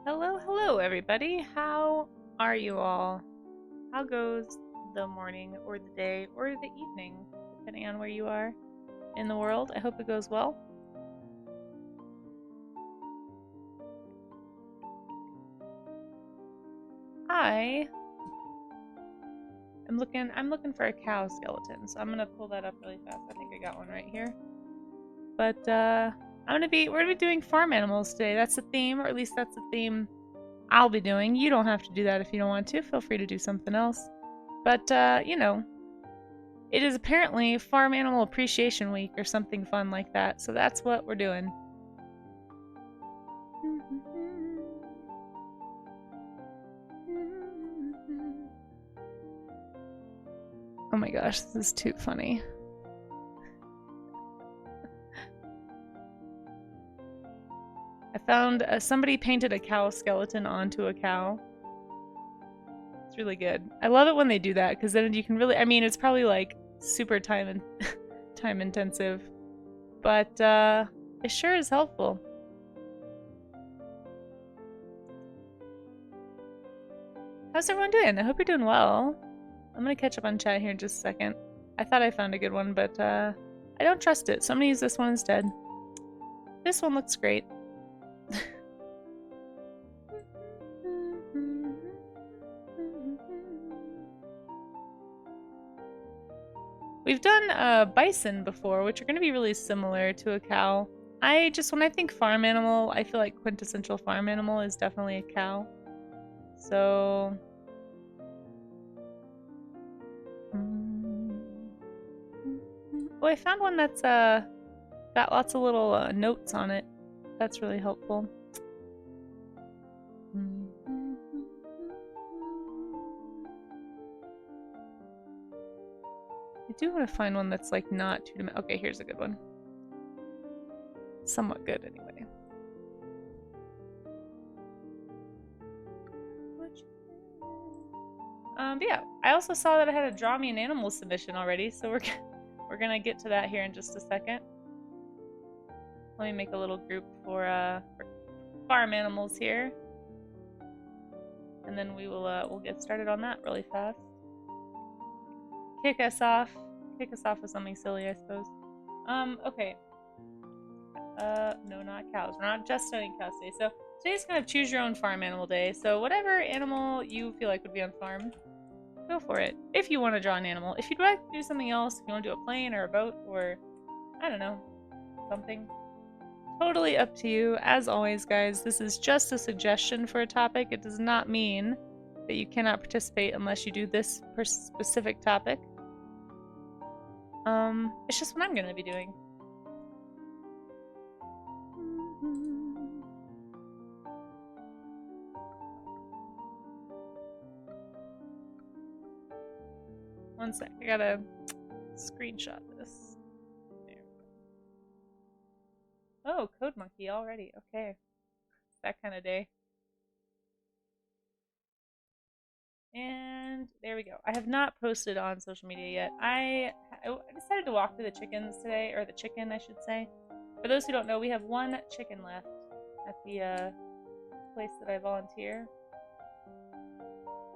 Hello, hello, everybody. How are you all? How goes the morning or the day or the evening, depending on where you are in the world? I hope it goes well. I am looking for a cow skeleton, so I'm gonna pull that up really fast. I think I got one right here. But we're gonna be doing farm animals today. That's the theme, or at least that's the theme I'll be doing. You don't have to do that if you don't want to. Feel free to do something else. But you know, it is apparently Farm Animal Appreciation Week or something fun like that, so that's what we're doing. Oh my gosh, this is too funny. I found somebody painted a cow skeleton onto a cow. It's really good. I love it when they do that because then you can really, I mean, it's probably like super time intensive, but it sure is helpful. How's everyone doing? I hope you're doing well. I'm gonna catch up on chat here in just a second. I thought I found a good one, but I don't trust it, so I'm gonna use this one instead. This one looks great. We've done bison before, which are going to be really similar to a cow. When I think farm animal, I feel like quintessential farm animal is definitely a cow. So... Oh, I found one that's got lots of little notes on it. That's really helpful. I do want to find one that's like not too... Okay, here's a good one. Somewhat good, anyway. But yeah, I also saw that I had a Draw Me an Animal submission already, so we're gonna get to that here in just a second. Let me make a little group for farm animals here, and then we'll get started on that really fast. Kick us off with something silly, I suppose. Okay. No, not cows. We're not just studying cows today. So today's kind of choose your own farm animal day. So whatever animal you feel like would be on farm, go for it. If you want to draw an animal. If you'd like to do something else, if you want to do a plane or a boat or, I don't know, something. Totally up to you. As always, guys, this is just a suggestion for a topic. It does not mean that you cannot participate unless you do this specific topic. It's just what I'm gonna be doing. One sec, I gotta screenshot this. There we go. Oh, Code Monkey already. Okay, that kind of day. And there we go. I have not posted on social media yet. I decided to walk through the chickens today, or the chicken, I should say. For those who don't know, we have one chicken left at the place that I volunteer.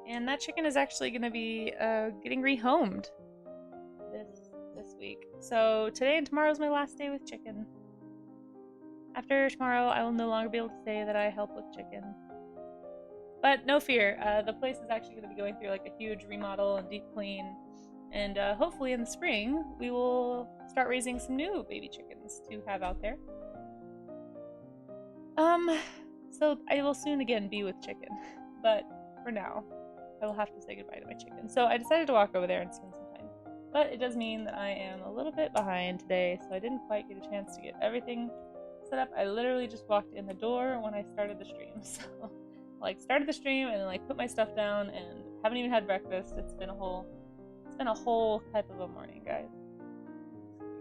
And that chicken is actually going to be getting rehomed this week. So today and tomorrow is my last day with chicken. After tomorrow, I will no longer be able to say that I help with chicken. But no fear, the place is actually going to be going through like a huge remodel and deep clean, and hopefully in the spring we will start raising some new baby chickens to have out there. So I will soon again be with chicken, but for now I will have to say goodbye to my chicken. So I decided to walk over there and spend some time, but it does mean that I am a little bit behind today, so I didn't quite get a chance to get everything set up. I literally just walked in the door when I started the stream, so like started the stream and then like put my stuff down and haven't even had breakfast. It's been a whole type of a morning, guys.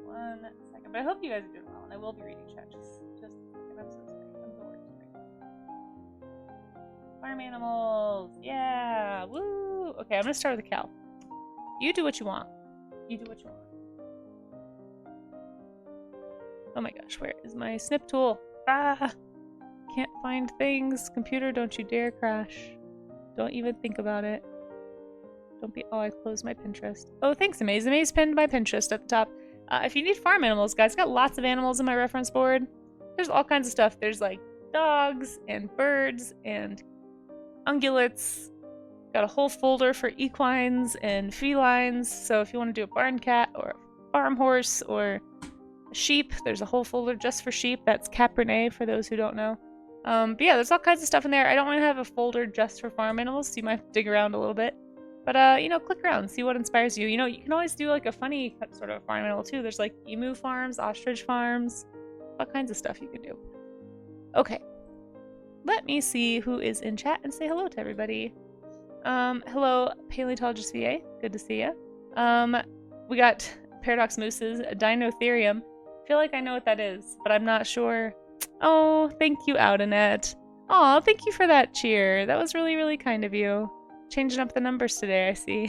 One second, but I hope you guys are doing well, and I will be reading chat just a second. I'm so sorry. I'm bored today. Farm animals, yeah, woo. Okay, I'm gonna start with the cow. You do what you want. You do what you want. Oh my gosh, where is my snip tool? Ah, can't find things. Computer, don't you dare crash. Don't even think about it. Don't be- oh, I closed my Pinterest. Oh, thanks, Amaze. Amaze pinned my Pinterest at the top. If you need farm animals, guys, got lots of animals in my reference board. There's all kinds of stuff. There's like dogs and birds and ungulates. Got a whole folder for equines and felines. So if you want to do a barn cat or a farm horse or a sheep, there's a whole folder just for sheep. That's Cabernet for those who don't know. But yeah, there's all kinds of stuff in there. I don't really have a folder just for farm animals, so you might dig around a little bit. But, you know, click around, see what inspires you. You know, you can always do, like, a funny sort of farm animal, too. There's, like, emu farms, ostrich farms, all kinds of stuff you can do. Okay. Let me see who is in chat and say hello to everybody. Hello, Paleontologist VA. Good to see you. We got Paradox Moose's Dinotherium. I feel like I know what that is, but I'm not sure. Oh, thank you, Oudinet. Aw, thank you for that cheer. That was really, really kind of you. Changing up the numbers today, I see.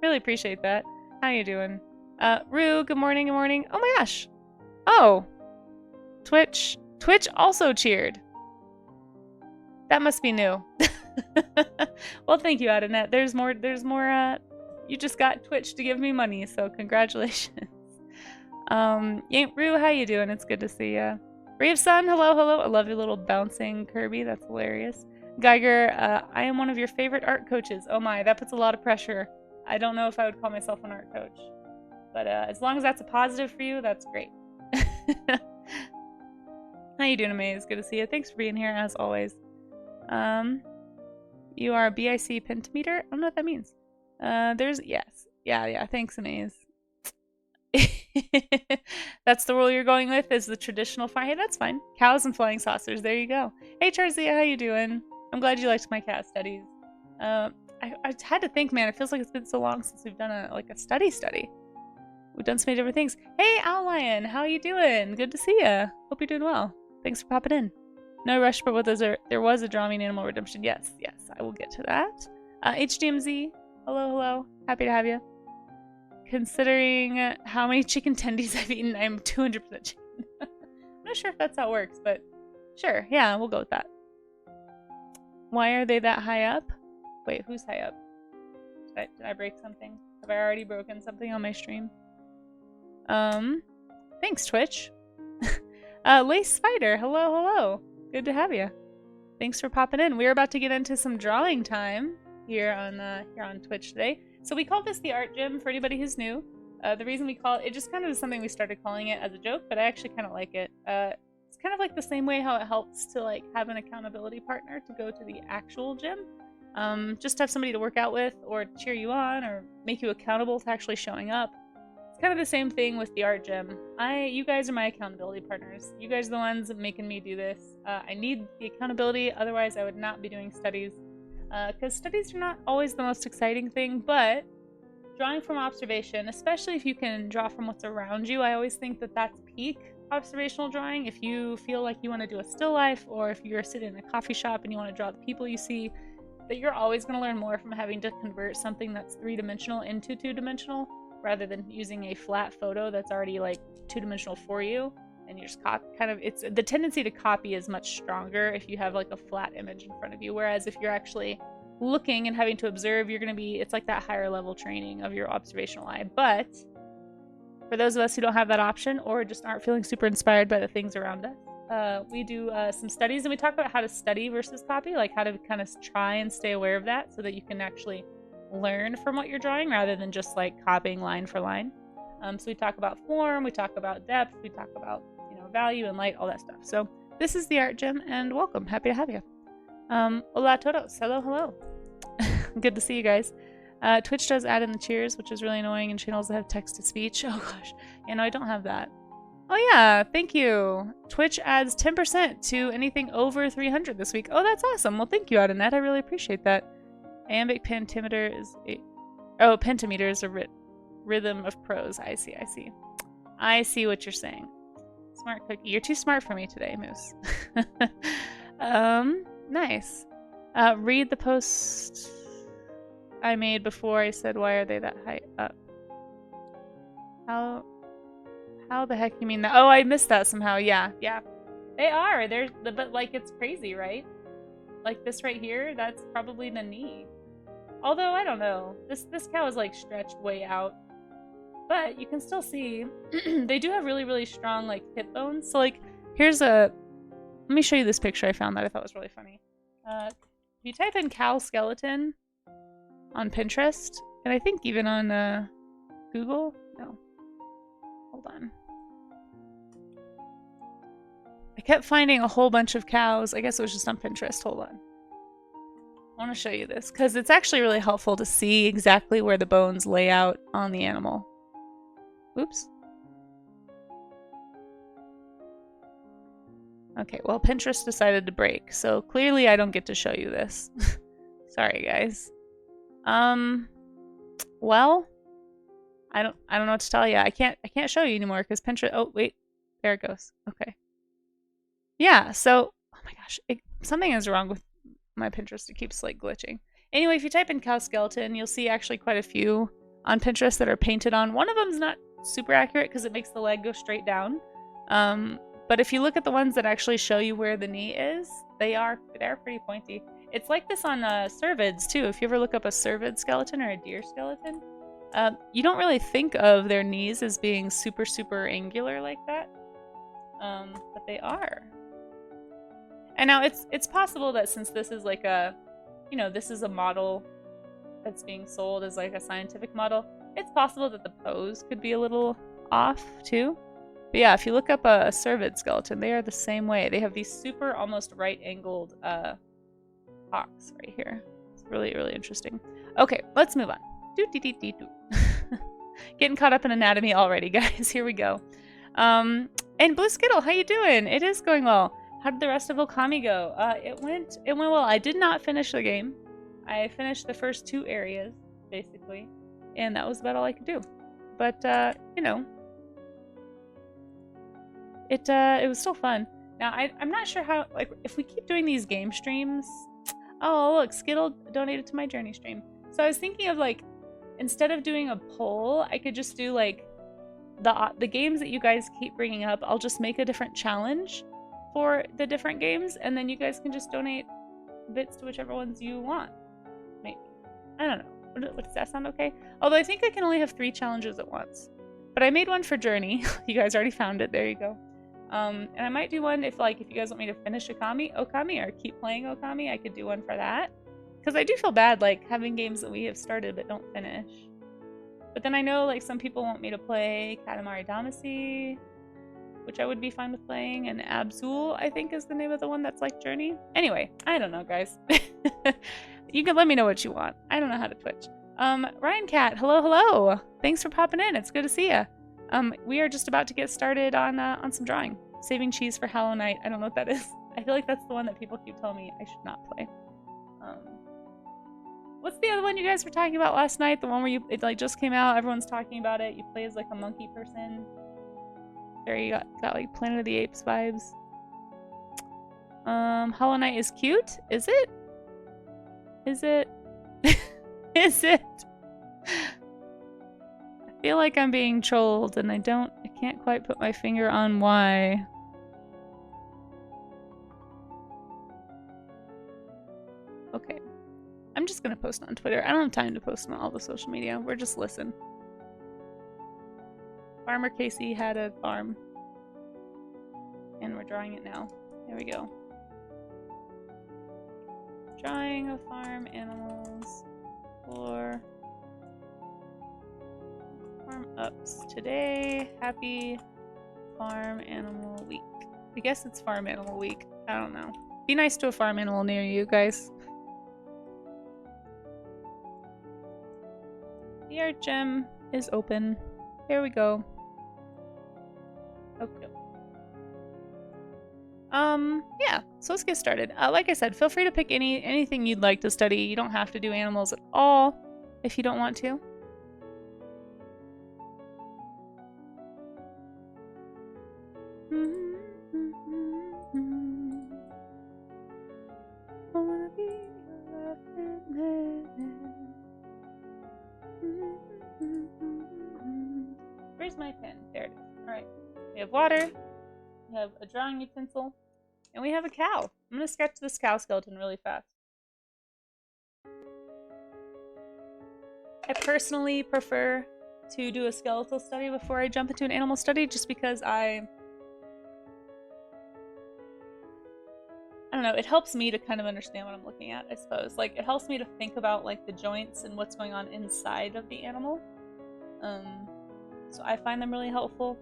Really appreciate that. How you doing? Rue, good morning, good morning. Oh my gosh. Oh. Twitch. Twitch also cheered. That must be new. Well, thank you, Adinet. There's more, you just got Twitch to give me money, so congratulations. Rue, how you doing? It's good to see ya. Reeves Sun, hello, hello. I love your little bouncing Kirby. That's hilarious. Geiger, I am one of your favorite art coaches. Oh my, that puts a lot of pressure. I don't know if I would call myself an art coach. But as long as that's a positive for you, that's great. How you doing, Amaze? Good to see you. Thanks for being here, as always. You are a BIC pentameter? I don't know what that means. Yes. Yeah, thanks, Amaze. That's the rule you're going with, is the traditional farm. Hey, that's fine. Cows and flying saucers, there you go. Hey, Charzia, how you doing? I'm glad you liked my cat studies. I had to think, man, it feels like it's been so long since we've done a study. We've done so many different things. Hey, Owl Lion, how you doing? Good to see ya. Hope you're doing well. Thanks for popping in. No rush, but there was a Drawing Animal Redemption. Yes, I will get to that. HDMZ, hello. Happy to have you. Considering how many chicken tendies I've eaten, I'm 200% chicken. I'm not sure if that's how it works, but sure. Yeah, we'll go with that. Why are they that high up? Wait, who's high up? Did I break something? Have I already broken something on my stream? Thanks, Twitch. Lace Spider, hello. Good to have you. Thanks for popping in. We're about to get into some drawing time here on Twitch today. So we call this the art gym for anybody who's new. The reason we call it just kind of is something we started calling it as a joke, but I actually kind of like it. It's kind of like the same way how it helps to like have an accountability partner to go to the actual gym. Just to have somebody to work out with or cheer you on or make you accountable to actually showing up. It's kind of the same thing with the art gym. You guys are my accountability partners. You guys are the ones making me do this. I need the accountability, otherwise I would not be doing studies. Because studies are not always the most exciting thing, but drawing from observation, especially if you can draw from what's around you, I always think that that's peak observational drawing. If you feel like you want to do a still life, or if you're sitting in a coffee shop and you want to draw the people you see, that you're always going to learn more from having to convert something that's three-dimensional into two-dimensional, rather than using a flat photo that's already like two-dimensional for you. And you just it's the tendency to copy is much stronger if you have like a flat image in front of you. Whereas if you're actually looking and having to observe, it's like that higher level training of your observational eye. But for those of us who don't have that option or just aren't feeling super inspired by the things around us, we do some studies, and we talk about how to study versus copy, like how to kind of try and stay aware of that so that you can actually learn from what you're drawing rather than just like copying line for line. So we talk about form, we talk about depth, we talk about value and light, all that stuff. So this is the art gym, and welcome. Happy to have you. Hola todos. Hello. Good to see you guys. Twitch does add in the cheers, which is really annoying, and channels that have text to speech. Oh gosh. I don't have that. Oh yeah, thank you. Twitch adds 10% to anything over 300 this week. Oh, that's awesome. Well, thank you, Adenet. I really appreciate that. Iambic pentameter is pentameter is a rhythm of prose. I see. I see what you're saying. Smart cookie. You're too smart for me today, Moose. Nice. Read the post I made before I said, why are they that high up? How the heck you mean that? Oh, I missed that somehow. Yeah. They are. But like it's crazy, right? Like this right here, that's probably the knee. Although I don't know. This cow is like stretched way out. But you can still see they do have really, really strong like hip bones. So like here's a let me show you this picture I found that I thought was really funny. If you type in cow skeleton on Pinterest, and I think even on Google, no. Hold on. I kept finding a whole bunch of cows. I guess it was just on Pinterest. Hold on. I want to show you this because it's actually really helpful to see exactly where the bones lay out on the animal. Oops. Okay, well, Pinterest decided to break, so clearly I don't get to show you this. Sorry, guys. Well, I don't know what to tell you. I can't show you anymore because Pinterest. Oh wait, there it goes. Okay. Yeah. So, oh my gosh, something is wrong with my Pinterest. It keeps like glitching. Anyway, if you type in cow skeleton, you'll see actually quite a few on Pinterest that are painted on. One of them's not super accurate because it makes the leg go straight down. But if you look at the ones that actually show you where the knee is, they're pretty pointy. It's like this on cervids too. If you ever look up a cervid skeleton or a deer skeleton, you don't really think of their knees as being super, super angular like that. But they are. And now it's possible that since this is like a, this is a model that's being sold as like a scientific model, it's possible that the pose could be a little off too. But yeah, if you look up a cervid skeleton, they are the same way. They have these super almost right-angled hocks right here. It's really, really interesting. Okay, let's move on. Getting caught up in anatomy already, guys. Here we go. And Blue Skittle, how you doing? It is going well. How did the rest of Okami go? It went well. I did not finish the game. I finished the first 2 areas, basically, and that was about all I could do. But it was still fun. Now I'm not sure how, like, if we keep doing these game streams. Oh look, Skittle donated to my journey stream. So I was thinking of like, instead of doing a poll, I could just do like the games that you guys keep bringing up. I'll just make a different challenge for the different games, and then you guys can just donate bits to whichever ones you want. Maybe. I don't know. Does that sound okay? Although I think I can only have 3 challenges at once. But I made one for Journey. You guys already found it. There you go. And I might do one if you guys want me to finish Okami or keep playing Okami, I could do one for that. Because I do feel bad like having games that we have started but don't finish. But then I know like some people want me to play Katamari Damacy, which I would be fine with playing, and Abzul, I think, is the name of the one that's like Journey. Anyway, I don't know, guys. You can let me know what you want. I don't know how to Twitch. Ryan Cat, hello. Thanks for popping in. It's good to see ya. We are just about to get started on some drawing. Saving Cheese for Hollow Knight. I don't know what that is. I feel like that's the one that people keep telling me I should not play. What's the other one you guys were talking about last night? The one where it like just came out, everyone's talking about it. You play as like a monkey person. There you got like Planet of the Apes vibes. Hollow Knight is cute? Is it? Is it? Is it? I feel like I'm being trolled and I can't quite put my finger on why. Okay. I'm just gonna post on Twitter. I don't have time to post on all the social media. We're just listen. Farmer Casey had a farm. And we're drawing it now. There we go. Drawing of farm animals for farm ups today. Happy Farm Animal Week. I guess it's Farm Animal Week. I don't know. Be nice to a farm animal near you, guys. The art gem is open. There we go. Okay. Yeah, so let's get started. Like I said, feel free to pick anything you'd like to study. You don't have to do animals at all if you don't want to. Where's my pen? There it is. Alright. We have water. We have a drawing utensil. And we have a cow. I'm gonna sketch this cow skeleton really fast. I personally prefer to do a skeletal study before I jump into an animal study, just because I don't know, it helps me to kind of understand what I'm looking at, I suppose. Like, it helps me to think about, like, the joints and what's going on inside of the animal. So I find them really helpful.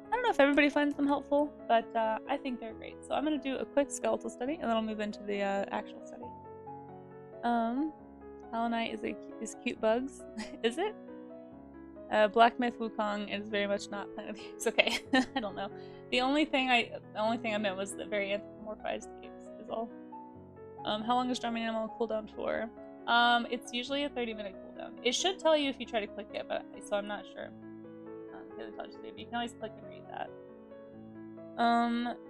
I don't know if everybody finds them helpful, but I think they're great. So I'm going to do a quick skeletal study, and then I'll move into the actual study. Halanite is cute bugs. Is it? Black Myth Wukong is very much not Planet of the Apes. Okay, I don't know. The only thing I meant was the very anthropomorphized apes is all. How long is drumming animal cooldown for? It's usually a 30-minute cooldown. It should tell you if you try to click it, but so I'm not sure. You can always click and read that.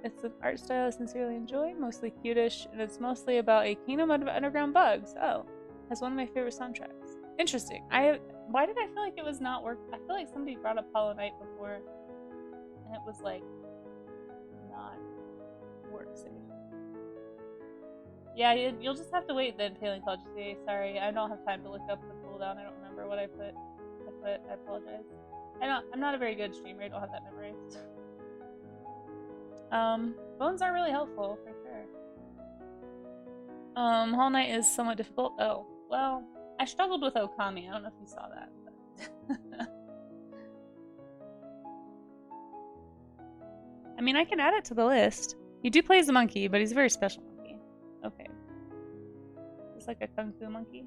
It's an art style I sincerely enjoy, mostly cutish, and it's mostly about a kingdom of underground bugs. Oh, has one of my favorite soundtracks. Interesting. Why did I feel like it was not work? I feel like somebody brought up Hollow Knight before, and it was like not work safe. Yeah, you'll just have to wait then, Paleontology. Sorry, I don't have time to look up the cooldown. I don't remember what I put. I apologize. I'm not a very good streamer. I don't have that memorized. Bones are really helpful for sure. Hollow Knight is somewhat difficult. Oh, well, I struggled with Okami. I don't know if you saw that. But I mean, I can add it to the list. He do play as a monkey, but he's a very special monkey. Okay. Just like a kung fu monkey.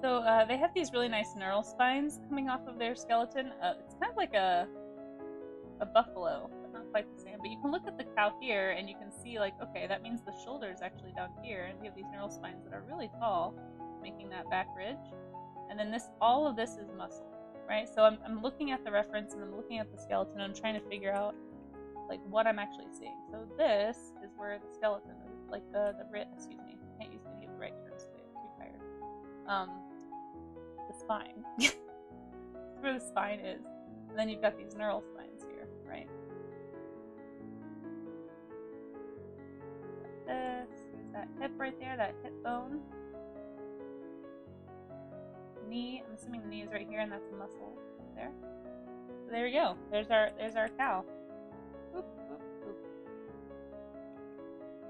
So they have these really nice neural spines coming off of their skeleton. It's kind of like a buffalo, but not quite the same. But you can look at the cow here, and you can see, like, okay, that means the shoulder is actually down here, and we have these neural spines that are really tall, making that back ridge. And then all of this is muscle, right? So I'm looking at the reference, and I'm looking at the skeleton, and I'm trying to figure out, like, what I'm actually seeing. So this is where the skeleton is, like excuse me, I can't use any of the right terms today. I'm too tired. The spine. That's where the spine is. And then you've got these neural spines here, right? There's that hip right there, that hip bone. Knee, I'm assuming the knee is right here, and that's a muscle up there. So there we go. There's our cow. Boop, boop, boop.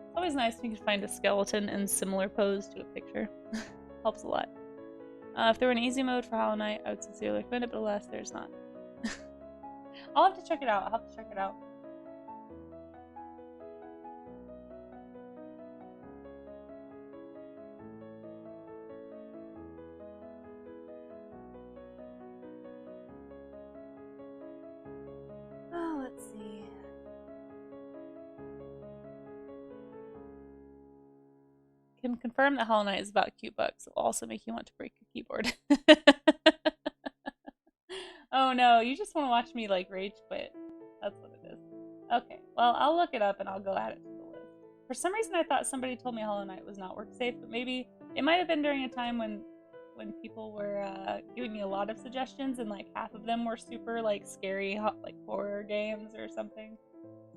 It's always nice when you can find a skeleton in similar pose to a picture. Helps a lot. If there were an easy mode for Hollow Knight, I would sincerely recommend it, but alas, there's not. I'll have to check it out. I'll have to check it out. Oh, let's see. Can confirm that Hollow Knight is about cute bugs. It will also make you want to break your keyboard. Oh no, you just want to watch me like rage quit. That's what it is. Okay, well, I'll look it up and I'll go add it to the list. For some reason I thought somebody told me Hollow Knight was not work safe, but maybe it might have been during a time when people were giving me a lot of suggestions, and like half of them were super like scary, like horror games or something.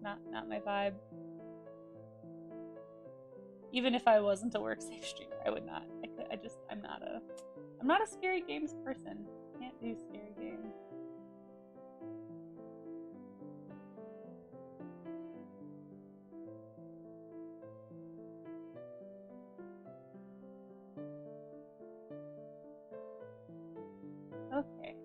Not my vibe. Even if I wasn't a work safe streamer, I would not. I'm not a scary games person. Can't do scary games. Okay.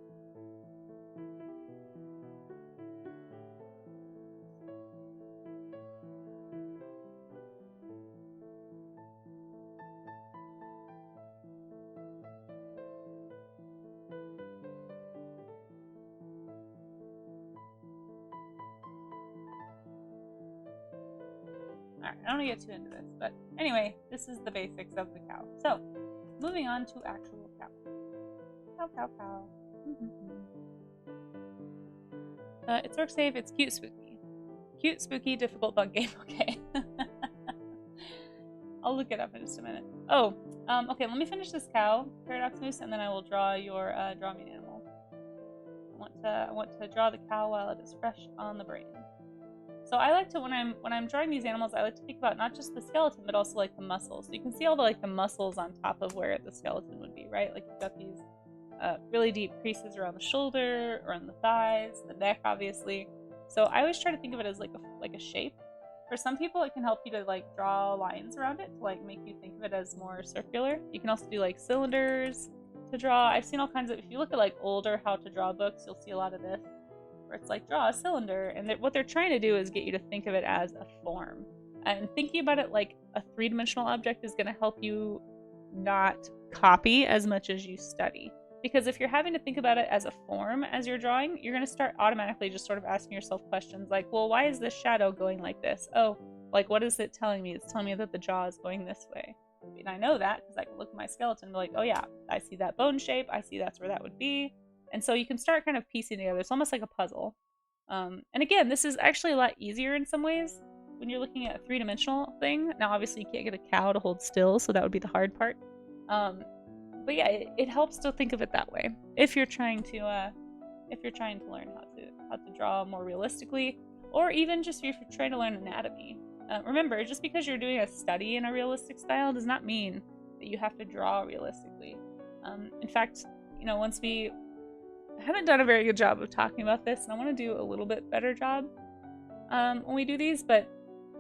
Alright, I don't want to get too into this, but anyway, this is the basics of the cow. So, moving on to actual cow. Cow. It's work safe, it's cute, spooky. Cute, spooky, difficult bug game. Okay. I'll look it up in just a minute. Oh, okay, let me finish this cow, Paradox Moose, and then I will draw your draw me an animal. I want to draw the cow while it is fresh on the brain. So I like to, when I'm drawing these animals, I like to think about not just the skeleton, but also like the muscles. So you can see all the muscles on top of where the skeleton would be, right? Like you've got these really deep creases around the shoulder, around the thighs, the neck, obviously. So I always try to think of it as like a shape. For some people, it can help you to like draw lines around it to like make you think of it as more circular. You can also do like cylinders to draw. I've seen all kinds of, if you look at like older how to draw books, you'll see a lot of this where it's like draw a cylinder, and what they're trying to do is get you to think of it as a form. And thinking about it like a three-dimensional object is going to help you not copy as much as you study. Because if you're having to think about it as a form as you're drawing, you're going to start automatically just sort of asking yourself questions like, well, why is this shadow going like this? Oh, like, what is it telling me? It's telling me that the jaw is going this way. And I know that because I can look at my skeleton and be like, oh yeah, I see that bone shape. I see that's where that would be. And so you can start kind of piecing together. It's almost like a puzzle. And again, this is actually a lot easier in some ways when you're looking at a three-dimensional thing. Now, obviously, you can't get a cow to hold still, so that would be the hard part. But yeah, it helps to think of it that way if you're trying to learn how to draw more realistically, or even just if you're trying to learn anatomy. Remember, just because you're doing a study in a realistic style does not mean that you have to draw realistically. In fact, I haven't done a very good job of talking about this, and I want to do a little bit better job when we do these. But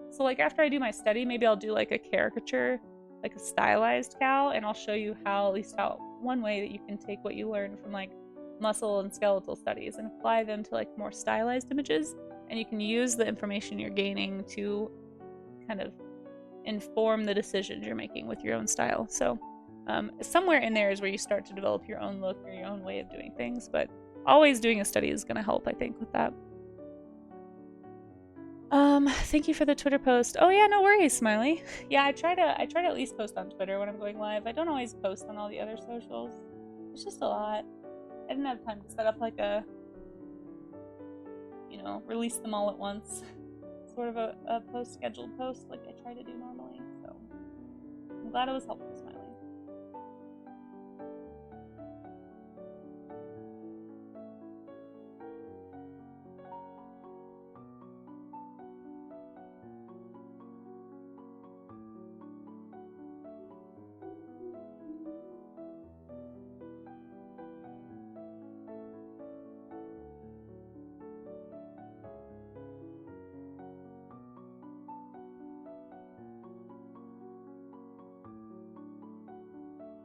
so like after I do my study, maybe I'll do like a caricature, like a stylized cow, and I'll show you how one way that you can take what you learn from like muscle and skeletal studies and apply them to like more stylized images, and you can use the information you're gaining to kind of inform the decisions you're making with your own style. So somewhere in there is where you start to develop your own look or your own way of doing things, but always doing a study is going to help, I think, with that. Thank you for the Twitter post. Oh yeah, no worries, Smiley. Yeah, I try to at least post on Twitter when I'm going live. I don't always post on all the other socials. It's just a lot. I didn't have time to set up like a, release them all at once. Sort of a scheduled post like I try to do normally. So I'm glad it was helpful, Smiley.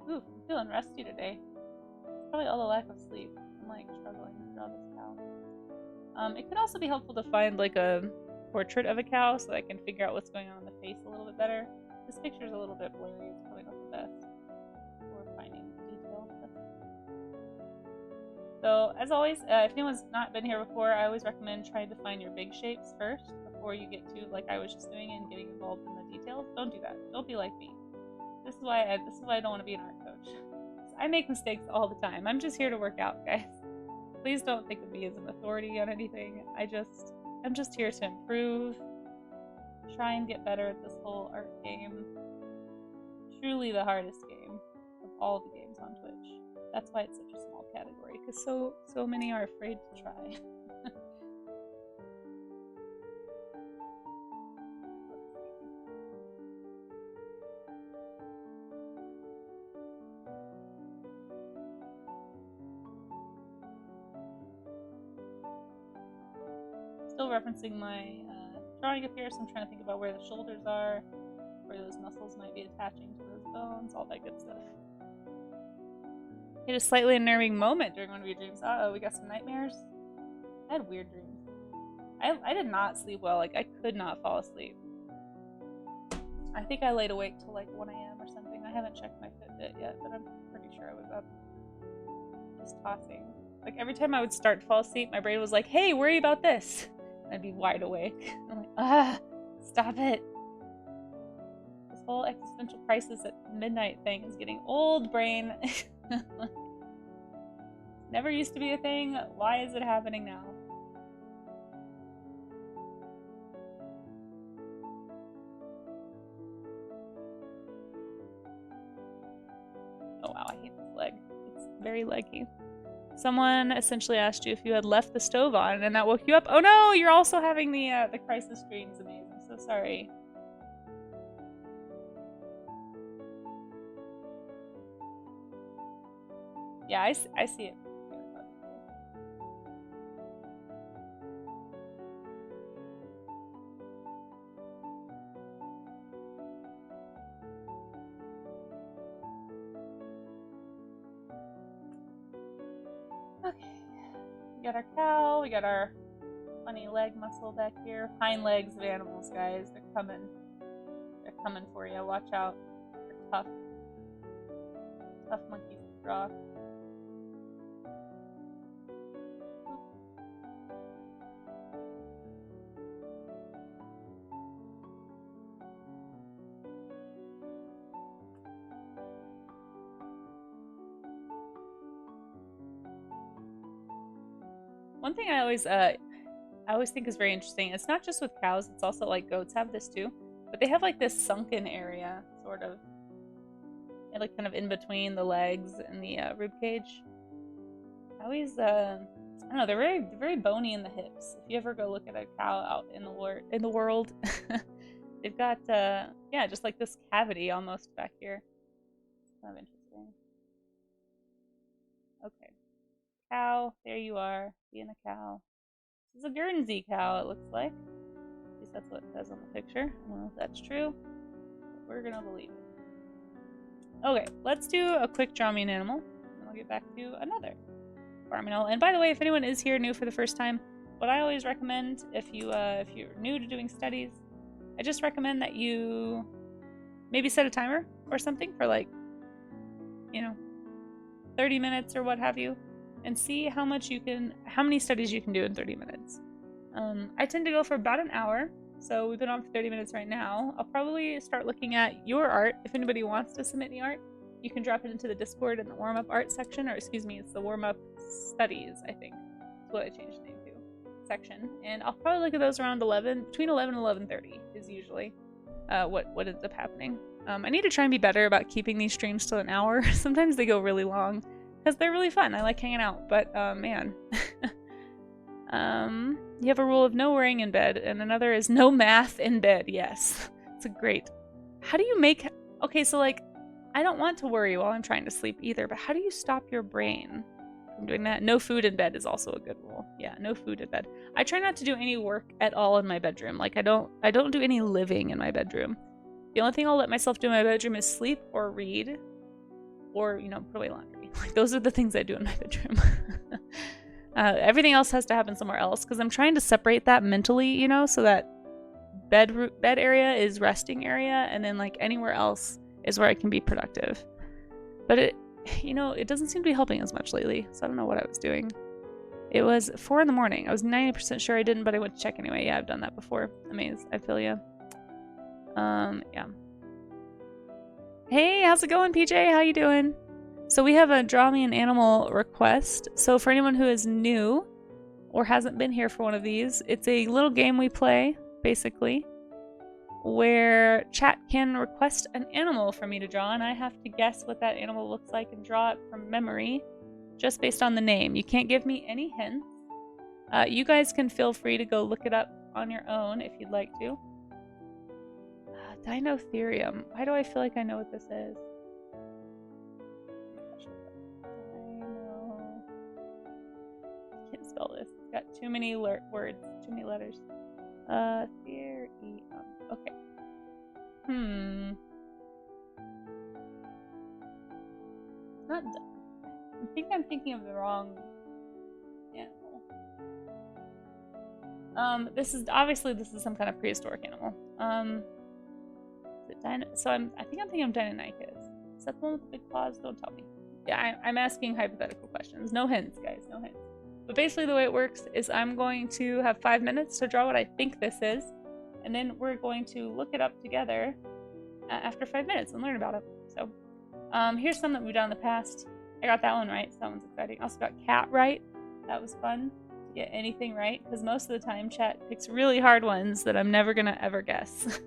Ooh, I'm feeling rusty today. It's probably all the lack of sleep. I'm like struggling to draw this cow. It can also be helpful to find like a portrait of a cow so that I can figure out what's going on in the face a little bit better. This picture's a little bit blurry. It's probably not the best for finding detail. So, as always, if anyone's not been here before, I always recommend trying to find your big shapes first before you get to, like I was just doing, and getting involved in the details. Don't do that. Don't be like me. This is why I don't want to be an art coach. I make mistakes all the time. I'm just here to work out, guys. Please don't think of me as an authority on anything. I'm just here to improve, try and get better at this whole art game. Truly the hardest game of all the games on Twitch. That's why it's such a small category, because so many are afraid to try. Still referencing my drawing up here, so I'm trying to think about where the shoulders are, where those muscles might be attaching to those bones, all that good stuff. Hit a slightly unnerving moment during one of your dreams. Uh-oh, we got some nightmares? I had weird dreams. I did not sleep well. Like, I could not fall asleep. I think I laid awake till like 1 a.m. or something. I haven't checked my Fitbit yet, but I'm pretty sure I was up just tossing. Like, every time I would start to fall asleep, my brain was like, hey, worry about this. And I'd be wide awake. I'm like, stop it. This whole existential crisis at midnight thing is getting old, brain. Never used to be a thing. Why is it happening now? Very leggy. Someone essentially asked you if you had left the stove on and that woke you up. Oh no, you're also having the crisis dreams. Amazing. So sorry. Yeah, I see it. Okay. We got our cow, we got our funny leg muscle back here. Hind legs of animals, guys. They're coming. They're coming for you. Watch out. They're tough. Tough monkeys to draw. One thing I always think is very interesting. It's not just with cows, it's also like goats have this too. But they have like this sunken area, sort of. And like kind of in between the legs and the rib cage. I always I don't know, they're very bony in the hips. If you ever go look at a cow out in the world, they've got yeah, just like this cavity almost back here. It's kind of interesting. Okay. Cow, there you are, being a cow. This is a Guernsey cow, it looks like. At least that's what it says on the picture. I don't know if that's true, but we're gonna believe it. Okay, let's do a quick draw me an animal, and I'll get back to another farm animal. And by the way, if anyone is here new for the first time, what I always recommend if you're new to doing studies, I just recommend that you maybe set a timer or something for like, you know, 30 minutes or what have you. And see how many studies you can do in 30 minutes. I tend to go for about an hour, so we've been on for 30 minutes right now. I'll probably start looking at your art. If anybody wants to submit any art, you can drop it into the Discord in the warm-up art section, or excuse me, it's the warm-up studies, I think. That's what I changed the name to, section. And I'll probably look at those around between 11 and 11:30 is usually what ends up happening. I need to try and be better about keeping these streams to an hour. Sometimes they go really long. Because they're really fun. I like hanging out. But, man. You have a rule of no worrying in bed. And another is no math in bed. Yes. It's a great... How do you make... Okay, so, like, I don't want to worry while I'm trying to sleep either. But how do you stop your brain from doing that? No food in bed is also a good rule. Yeah, no food in bed. I try not to do any work at all in my bedroom. Like, I don't do any living in my bedroom. The only thing I'll let myself do in my bedroom is sleep or read. Or, you know, put away laundry. Like, those are the things I do in my bedroom. Everything else has to happen somewhere else because I'm trying to separate that mentally, you know, so that bed area is resting area, and then like anywhere else is where I can be productive. But it, you know, it doesn't seem to be helping as much lately, so I don't know what I was doing. It was 4 in the morning. I was 90% sure I didn't, but I went to check anyway. Yeah, I've done that before. Amazed. I feel ya. Yeah. Hey, how's it going, PJ? How you doing? So we have a draw me an animal request. So for anyone who is new or hasn't been here for one of these, it's a little game we play, basically, where chat can request an animal for me to draw, and I have to guess what that animal looks like and draw it from memory, just based on the name. You can't give me any hints. You guys can feel free to go look it up on your own if you'd like to. Dinotherium. Why do I feel like I know what this is? Can't spell this. It's got too many words, too many letters. Therium. Okay. It's not. I think I'm thinking of the wrong animal. This is some kind of prehistoric animal. Is it so I think I'm thinking of Deinonychus. Is that the one with the big claws? Don't tell me. Yeah, I'm asking hypothetical questions. No hints, guys. No hints. But basically the way it works is I'm going to have 5 minutes to draw what I think this is, and then we're going to look it up together after 5 minutes and learn about it. So here's some that we've done in the past. I got that one right, so that one's exciting. I also got cat right. That was fun to get anything right, because most of the time chat picks really hard ones that I'm never gonna ever guess.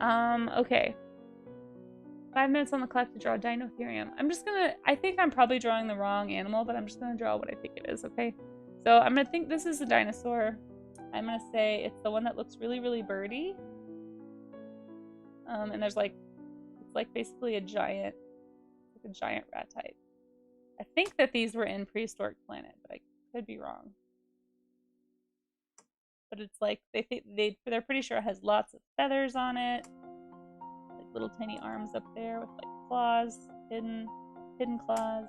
Okay. 5 minutes on the clock to draw Dinotherium. I'm just gonna, I think I'm probably drawing the wrong animal, but I'm just gonna draw what I think it is, okay? So I'm gonna think this is a dinosaur. I'm gonna say it's the one that looks really, really birdy. And there's like, it's like basically a giant rat type. I think that these were in Prehistoric Planet, but I could be wrong. But it's like, they're pretty sure it has lots of feathers on it. Like little tiny arms up there with like claws, hidden claws.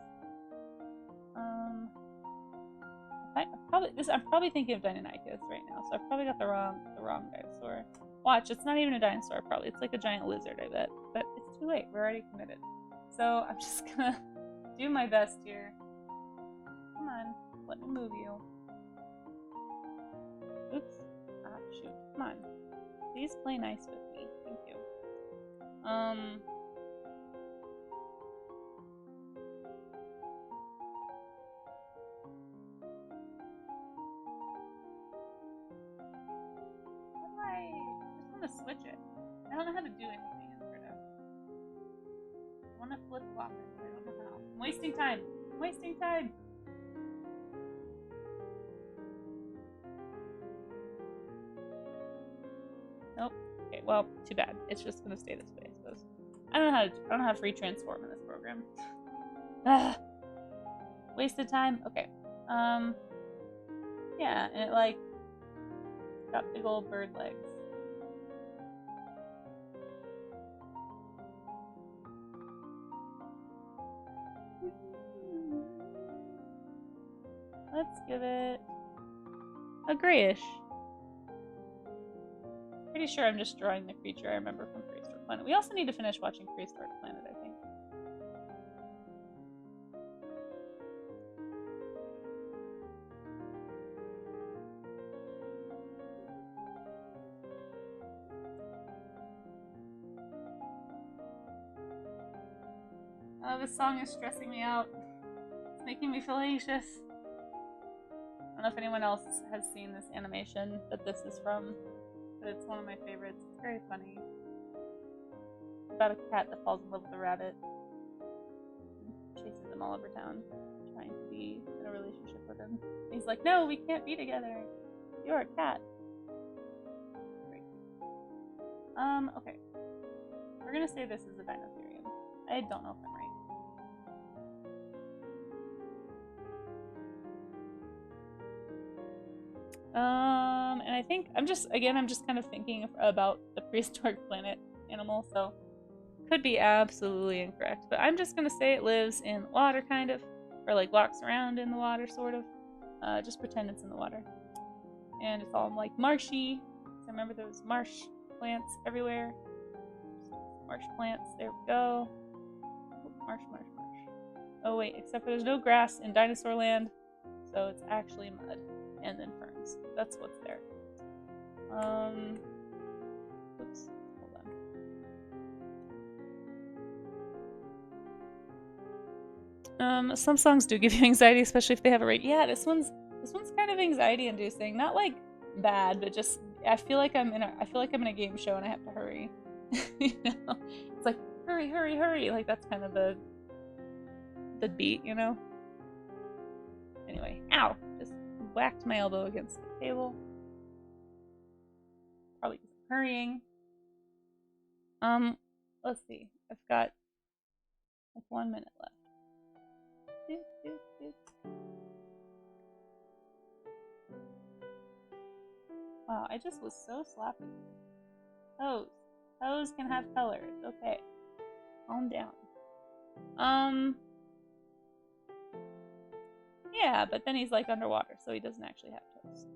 I'm probably thinking of Deinonychus right now, so I've probably got the wrong dinosaur. Watch, it's not even a dinosaur, probably. It's like a giant lizard, I bet. But it's too late. We're already committed. So I'm just gonna do my best here. Come on, let me move you. Oops. Ah, shoot. Come on. Please play nice with me. Thank you. I just want to switch it. I don't know how to do anything in Frida. I want to flip flop it, but I don't know how. I'm wasting time. I'm wasting time. Nope. Okay, well, too bad. It's just gonna stay this way, I suppose. I don't know how to free transform in this program. Wasted time. Okay. Yeah, and it like got big old bird legs. Let's give it a grayish. Pretty sure I'm just drawing the creature I remember from Prehistoric Planet. We also need to finish watching Prehistoric Planet, I think. Oh, this song is stressing me out. It's making me feel anxious. I don't know if anyone else has seen this animation that this is from, but it's one of my favorites. It's very funny. It's about a cat that falls in love with a rabbit and chases him all over town, trying to be in a relationship with him. And he's like, no, we can't be together. You're a cat. Great. Okay. We're gonna say this is a Dinotherium. I don't know if I'm right. And I think I'm just kind of thinking about the Prehistoric Planet animal, so could be absolutely incorrect. But I'm just gonna say it lives in water, kind of, or like walks around in the water, sort of. Just pretend it's in the water, and it's all like marshy. So remember those marsh plants everywhere. Marsh plants. There we go. Marsh. Oh wait, except for there's no grass in Dinosaur Land, so it's actually mud. And then ferns. That's what's there. Oops. Hold on. Some songs do give you anxiety, especially if they have a rate. Yeah, this one's kind of anxiety-inducing. Not like bad, but just I feel like I'm in a game show and I have to hurry. You know, it's like hurry. Like that's kind of the beat, you know. Anyway, ow! Just whacked my elbow against the table. Probably just hurrying. Let's see. I've got like 1 minute left. Wow, I just was so sloppy. Toes can have colors. Okay. Calm down. Yeah, but then he's like underwater, so he doesn't actually have toes.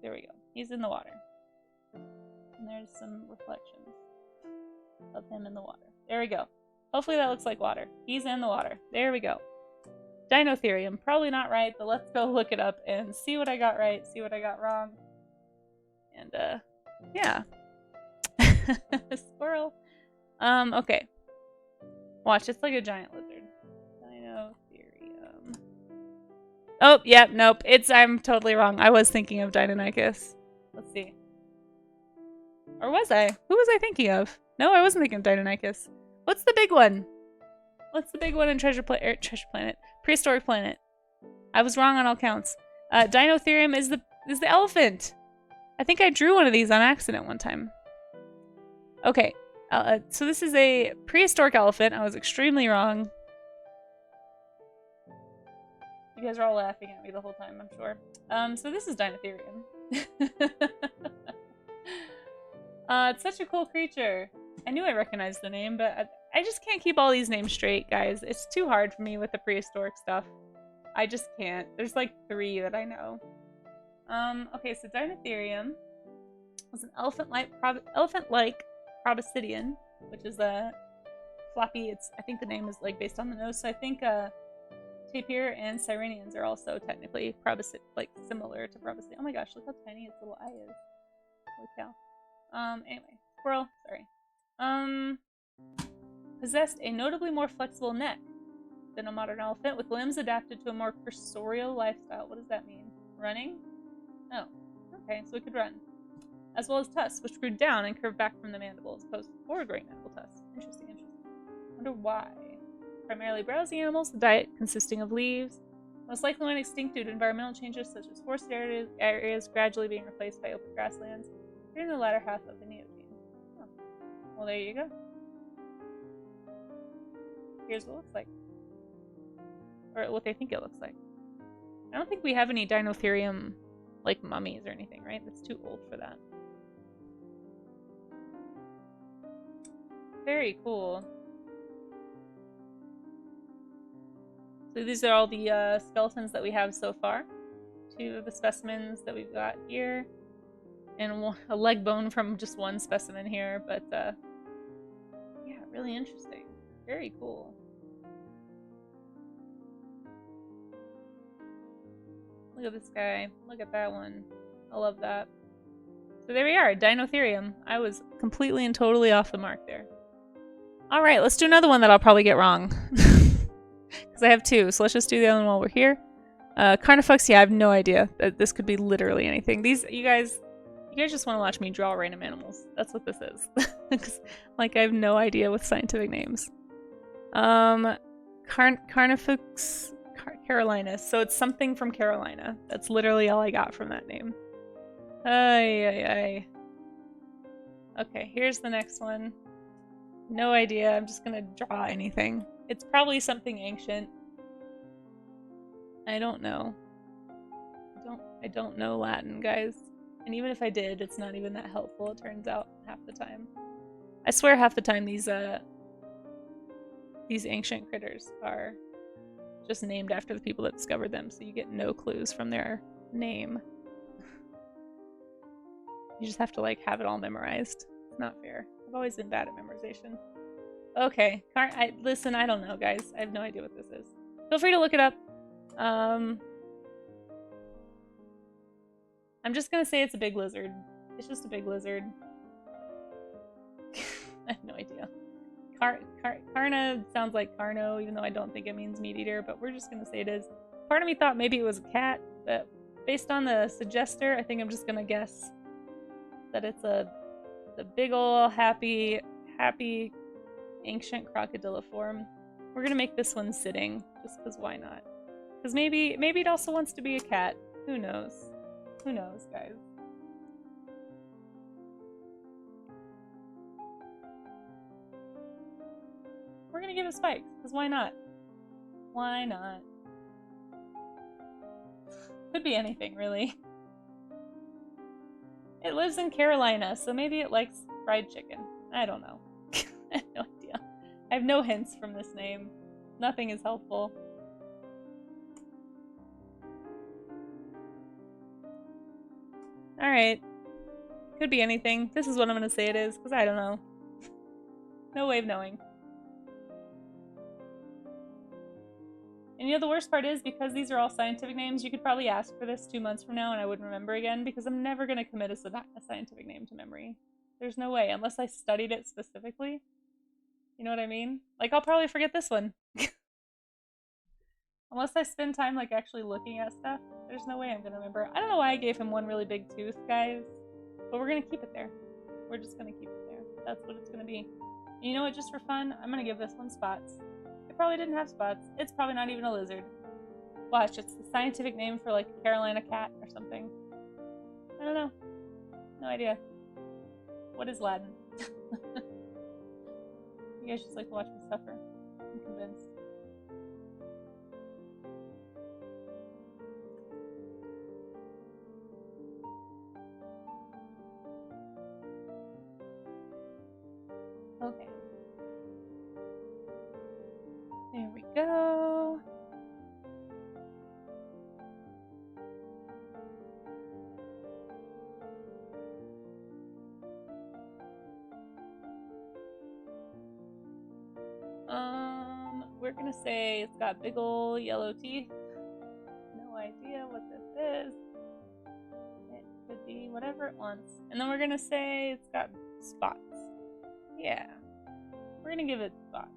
There we go. He's in the water. And there's some reflections of him in the water. There we go. Hopefully that looks like water. He's in the water. There we go. Dinotherium. Probably not right, but let's go look it up and see what I got right, see what I got wrong. And, yeah. Squirrel. Okay. Watch, it's like a giant lizard. Dinotherium. Oh, yeah, nope. I'm totally wrong. I was thinking of Deinonychus. Let's see. Or was I? Who was I thinking of? No, I wasn't thinking of Deinonychus. What's the big one? What's the big one in Treasure Planet? Prehistoric Planet. I was wrong on all counts. Dinotherium is the elephant. I think I drew one of these on accident one time. Okay, so this is a prehistoric elephant. I was extremely wrong. You guys are all laughing at me the whole time, I'm sure. So this is Dinotherium. It's such a cool creature. I knew I recognized the name, but I just can't keep all these names straight, guys. It's too hard for me with the prehistoric stuff. I just can't. There's like 3 that I know. Okay, so Dinotherium was an elephant-like proboscidean, which is a floppy. I think the name is like based on the nose. So I think tapir and sirenians are also technically similar to proboscidean. Oh my gosh, look how tiny its little eye is. Holy cow. Anyway, squirrel. Sorry. Possessed a notably more flexible neck than a modern elephant, with limbs adapted to a more cursorial lifestyle. What does that mean? Running? Oh, okay, so it could run. As well as tusks, which grew down and curved back from the mandible, as opposed to forward-growing mandible tusks. Interesting, interesting. Wonder why. Primarily browsing animals, the diet consisting of leaves. Most likely went extinct due to environmental changes, such as forested areas gradually being replaced by open grasslands during the latter half of the Neogene. Oh. Well, there you go. Here's what it looks like. Or what they think it looks like. I don't think we have any Dinotherium, like, mummies or anything, right? That's too old for that. Very cool. So these are all the skeletons that we have so far. 2 of the specimens that we've got here. And a leg bone from just 1 specimen here. But, yeah, really interesting. Very cool. Look at this guy. Look at that one. I love that. So there we are, Dinotherium. I was completely and totally off the mark there. Alright, let's do another one that I'll probably get wrong. Because I have 2, so let's just do the other one while we're here. Carnifex, yeah, I have no idea. This could be literally anything. You guys just want to watch me draw random animals. That's what this is. Like, I have no idea with scientific names. Carnifex Carolina. So it's something from Carolina. That's literally all I got from that name. Ay. Okay, here's the next one. No idea. I'm just gonna draw anything. It's probably something ancient. I don't know. I don't know Latin, guys. And even if I did, it's not even that helpful, it turns out, half the time. I swear half the time these ancient critters are just named after the people that discovered them, so you get no clues from their name. You just have to, like, have it all memorized. It's not fair. I've always been bad at memorization. Okay. Listen, I don't know, guys. I have no idea what this is. Feel free to look it up. I'm just gonna say it's a big lizard. It's just a big lizard. I have no idea. Carna sounds like Carno, even though I don't think it means meat eater, but we're just gonna say it is. Part of me thought maybe it was a cat, but based on the suggester, I think I'm just gonna guess that it's the big ol' happy ancient crocodiliform. We're gonna make this one sitting, just because why not? Because maybe it also wants to be a cat. Who knows? Who knows, guys? We're gonna give it spikes, because why not? Why not? Could be anything, really. It lives in Carolina, so maybe it likes fried chicken. I don't know. I have no idea. I have no hints from this name. Nothing is helpful. Alright. Could be anything. This is what I'm gonna say it is, because I don't know. No way of knowing. And you know the worst part is, because these are all scientific names, you could probably ask for this 2 months from now and I wouldn't remember again, because I'm never going to commit a scientific name to memory. There's no way, unless I studied it specifically. You know what I mean? Like, I'll probably forget this one. Unless I spend time, like, actually looking at stuff, there's no way I'm going to remember. I don't know why I gave him one really big tooth, guys, but we're going to keep it there. We're just going to keep it there. That's what it's going to be. You know what, just for fun, I'm gonna give this one spots. It probably didn't have spots. It's probably not even a lizard. Watch, it's the scientific name for like a Carolina cat or something. I don't know. No idea. What is Latin? You guys just like to watch me suffer. I'm convinced. Okay. There we go. We're gonna say it's got big ol' yellow teeth. No idea what this is. It could be whatever it wants. And then we're gonna say it's got spots. Yeah. We're gonna give it spots.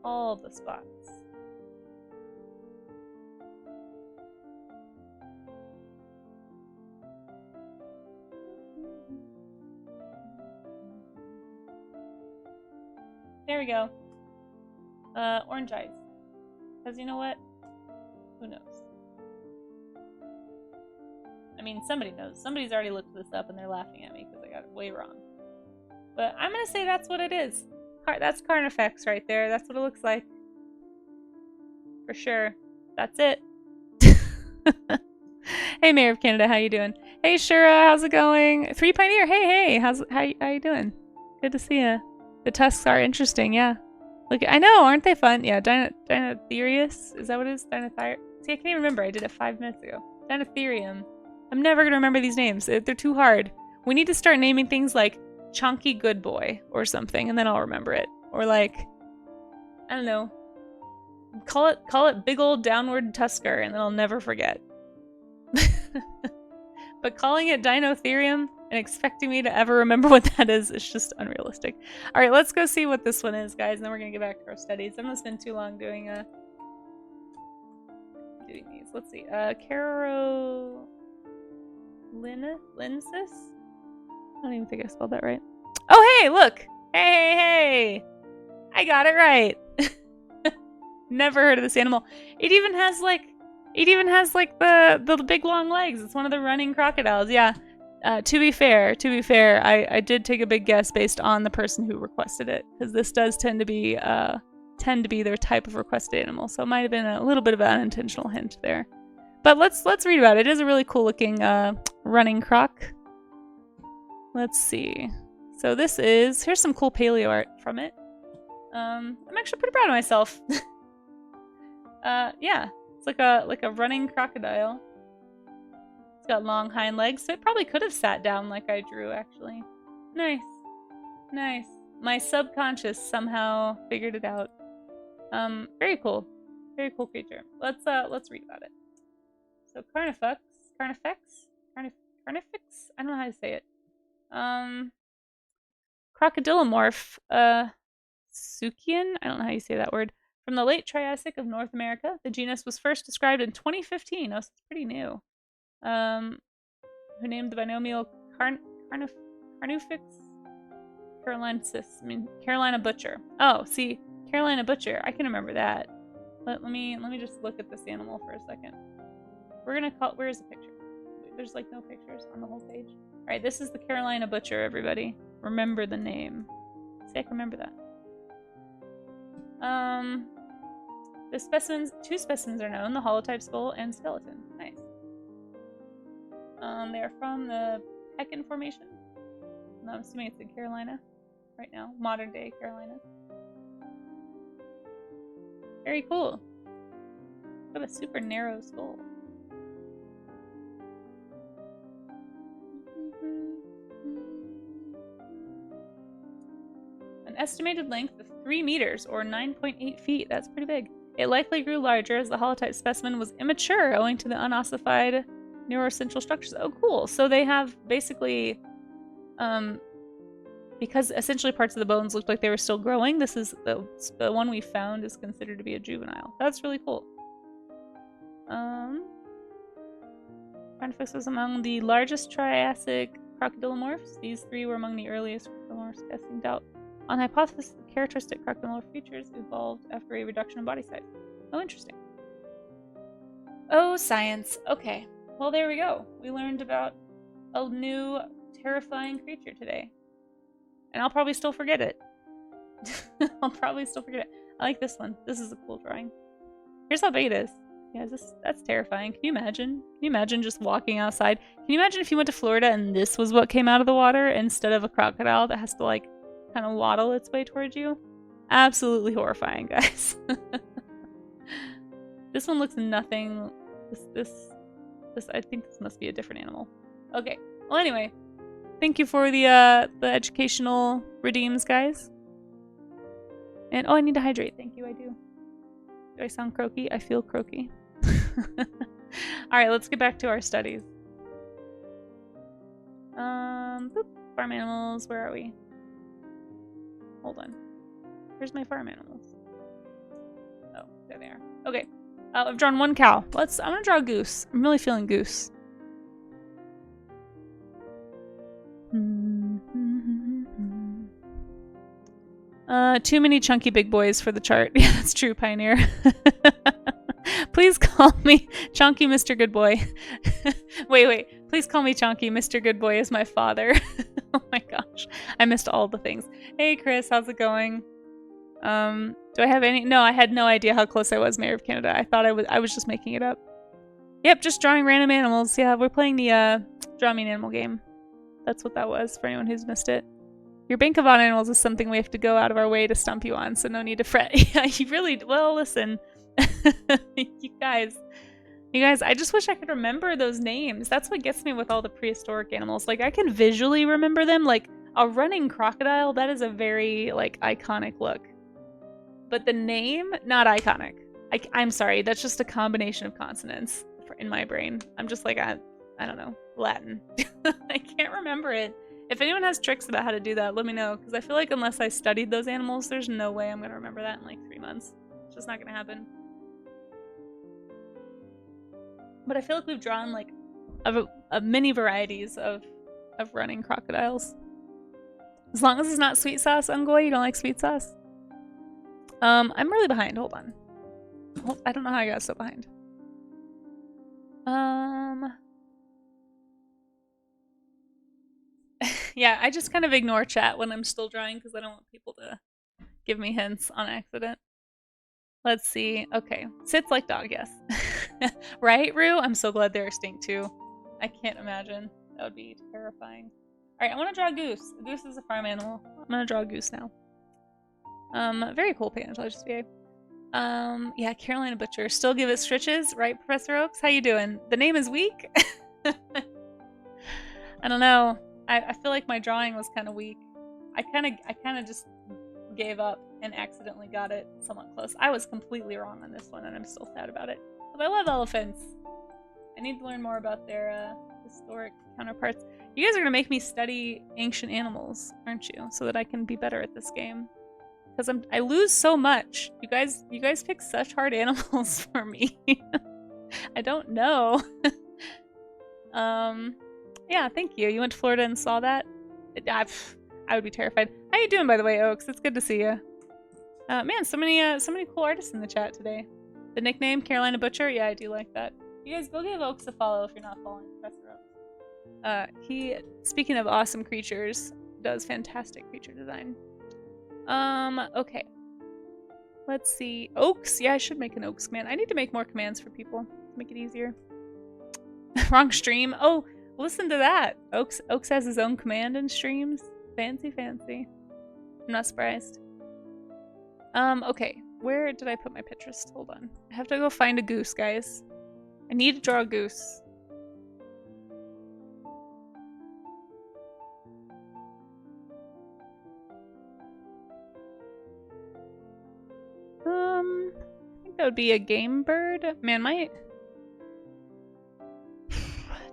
All the spots. There we go. Orange eyes. Because you know what? Who knows? I mean, somebody knows. Somebody's already looked this up and they're laughing at me because I got it way wrong. But I'm gonna say that's what it is. That's Carnifex right there. That's what it looks like. For sure. That's it. Hey, Mayor of Canada, how you doing? Hey, Shura, how's it going? 3 Pioneer, hey, how you doing? Good to see you. The tusks are interesting, yeah. Look, I know, aren't they fun? Yeah, Dinotherius, is that what it is? Dinothyre. See, I can't even remember. I did it 5 minutes ago. Dinotherium. I'm never gonna remember these names. They're too hard. We need to start naming things like Chunky Good Boy or something, and then I'll remember it. Or like, I don't know. Call it Big Old Downward Tusker, and then I'll never forget. But calling it Dinotherium and expecting me to ever remember what that is just unrealistic. Alright, let's go see what this one is, guys, and then we're gonna get back to our studies. I'm gonna spend too long doing these. Let's see. Carolinensis? I don't even think I spelled that right. Oh, hey, look! Hey! I got it right! Never heard of this animal. It even has like the big long legs. It's one of the running crocodiles. Yeah. To be fair, I did take a big guess based on the person who requested it, because this does tend to be their type of requested animal. So it might have been a little bit of an unintentional hint there. But let's read about it. It is a really cool looking running croc. Let's see. So here's some cool paleo art from it. I'm actually pretty proud of myself. Yeah. It's like a running crocodile. It's got long hind legs, so it probably could have sat down like I drew, actually. Nice. Nice. My subconscious somehow figured it out. Very cool. Very cool creature. Let's read about it. So Carnifex? I don't know how to say it. Crocodilomorph, Suchian? I don't know how you say that word. From the late Triassic of North America, the genus was first described in 2015. Oh, so it's pretty new. Who named the binomial Carnifex carolinensis? I mean, Carolina Butcher. Oh, see, Carolina Butcher. I can remember that. Let me just look at this animal for a second. We're gonna call. Where's the picture? There's like no pictures on the whole page. All right, this is the Carolina Butcher. Everybody, remember the name. See, I can remember that. Two specimens are known: the holotype skull and skeleton. Nice. They are from the Pekin Formation. I'm assuming it's in Carolina right now, modern day Carolina. Very cool. Got a super narrow skull. An estimated length of 3 meters or 9.8 feet. That's pretty big. It likely grew larger as the holotype specimen was immature owing to the unossified neurocentral structures. Oh, cool. So they have basically, because essentially parts of the bones looked like they were still growing, this is the one we found is considered to be a juvenile. That's really cool. Carnifex was among the largest Triassic crocodilomorphs. These 3 were among the earliest crocodilomorphs, casting doubt On hypothesis, the characteristic crocodile features evolved after a reduction in body size. Oh, interesting. Oh, science. Okay. Well, there we go. We learned about a new terrifying creature today. And I'll probably still forget it. I'll probably still forget it. I like this one. This is a cool drawing. Here's how big it is. Yeah, that's terrifying. Can you imagine? Can you imagine just walking outside? Can you imagine if you went to Florida and this was what came out of the water instead of a crocodile that has to like kind of waddle its way towards you? Absolutely horrifying, guys. This one looks nothing. This I think this must be a different animal. Okay. Well, anyway, thank you for the educational redeems, guys. And oh, I need to hydrate. Thank you. I do. Do I sound croaky? I feel croaky. All right, let's get back to our studies. Boop, farm animals. Where are we? Hold on. Where's my farm animals? Oh, there they are. Okay. I've drawn one cow. I'm gonna draw a goose. I'm really feeling goose. Too many chunky big boys for the chart. Yeah, that's true, Pioneer. Please call me Chunky Mr. Good Boy. Wait. Please call me Chunky Mr. Good Boy is my father. Oh my gosh. I missed all the things. Hey, Chris, how's it going? Do I have any? No, I had no idea how close I was, Mayor of Canada. I thought I was just making it up. Yep, just drawing random animals. Yeah, we're playing the Draw Me an Animal game. That's what that was for anyone who's missed it. Your bank of odd animals is something we have to go out of our way to stump you on, so no need to fret. Yeah, you really, well, listen. You guys, I just wish I could remember those names. That's what gets me with all the prehistoric animals. Like, I can visually remember them. Like, a running crocodile, that is a very, like, iconic look. But the name, not iconic. I'm sorry, that's just a combination of consonants in my brain. I'm just like, I don't know, Latin. I can't remember it. If anyone has tricks about how to do that, let me know, because I feel like unless I studied those animals, there's no way I'm going to remember that in like 3 months. It's just not going to happen. But I feel like we've drawn like many varieties of running crocodiles. As long as it's not sweet sauce, Ungoy, you don't like sweet sauce? I'm really behind. Hold on. I don't know how I got so behind. Yeah, I just kind of ignore chat when I'm still drawing because I don't want people to give me hints on accident. Let's see. Okay. Sits like dog, yes. Right, Rue? I'm so glad they're extinct too. I can't imagine. That would be terrifying. Alright, I want to draw a goose. A goose is a farm animal. I'm going to draw a goose now. Very cool paint intelligence VA. Yeah, Carolina Butcher. Still give it stretches, right, Professor Oaks? How you doing? The name is weak? I don't know. I feel like my drawing was kind of weak. I kind of just gave up and accidentally got it somewhat close. I was completely wrong on this one, and I'm still sad about it. But I love elephants. I need to learn more about their historic counterparts. You guys are gonna make me study ancient animals, aren't you? So that I can be better at this game. Because I lose so much. You guys pick such hard animals for me. I don't know. Yeah, thank you. You went to Florida and saw that? I would be terrified. How you doing, by the way, Oaks? It's good to see you. Man, so many cool artists in the chat today. The nickname, Carolina Butcher? Yeah, I do like that. You guys go give Oaks a follow if you're not following Professor Oaks. He, speaking of awesome creatures, does fantastic creature design. Okay. Let's see. Oaks? Yeah, I should make an Oaks command. I need to make more commands for people to make it easier. Wrong stream. Oh, listen to that. Oaks has his own command in streams. Fancy, fancy. I'm not surprised. Okay. Where did I put my Pinterest? Hold on. I have to go find a goose, guys. I need to draw a goose. I think that would be a game bird. Man, my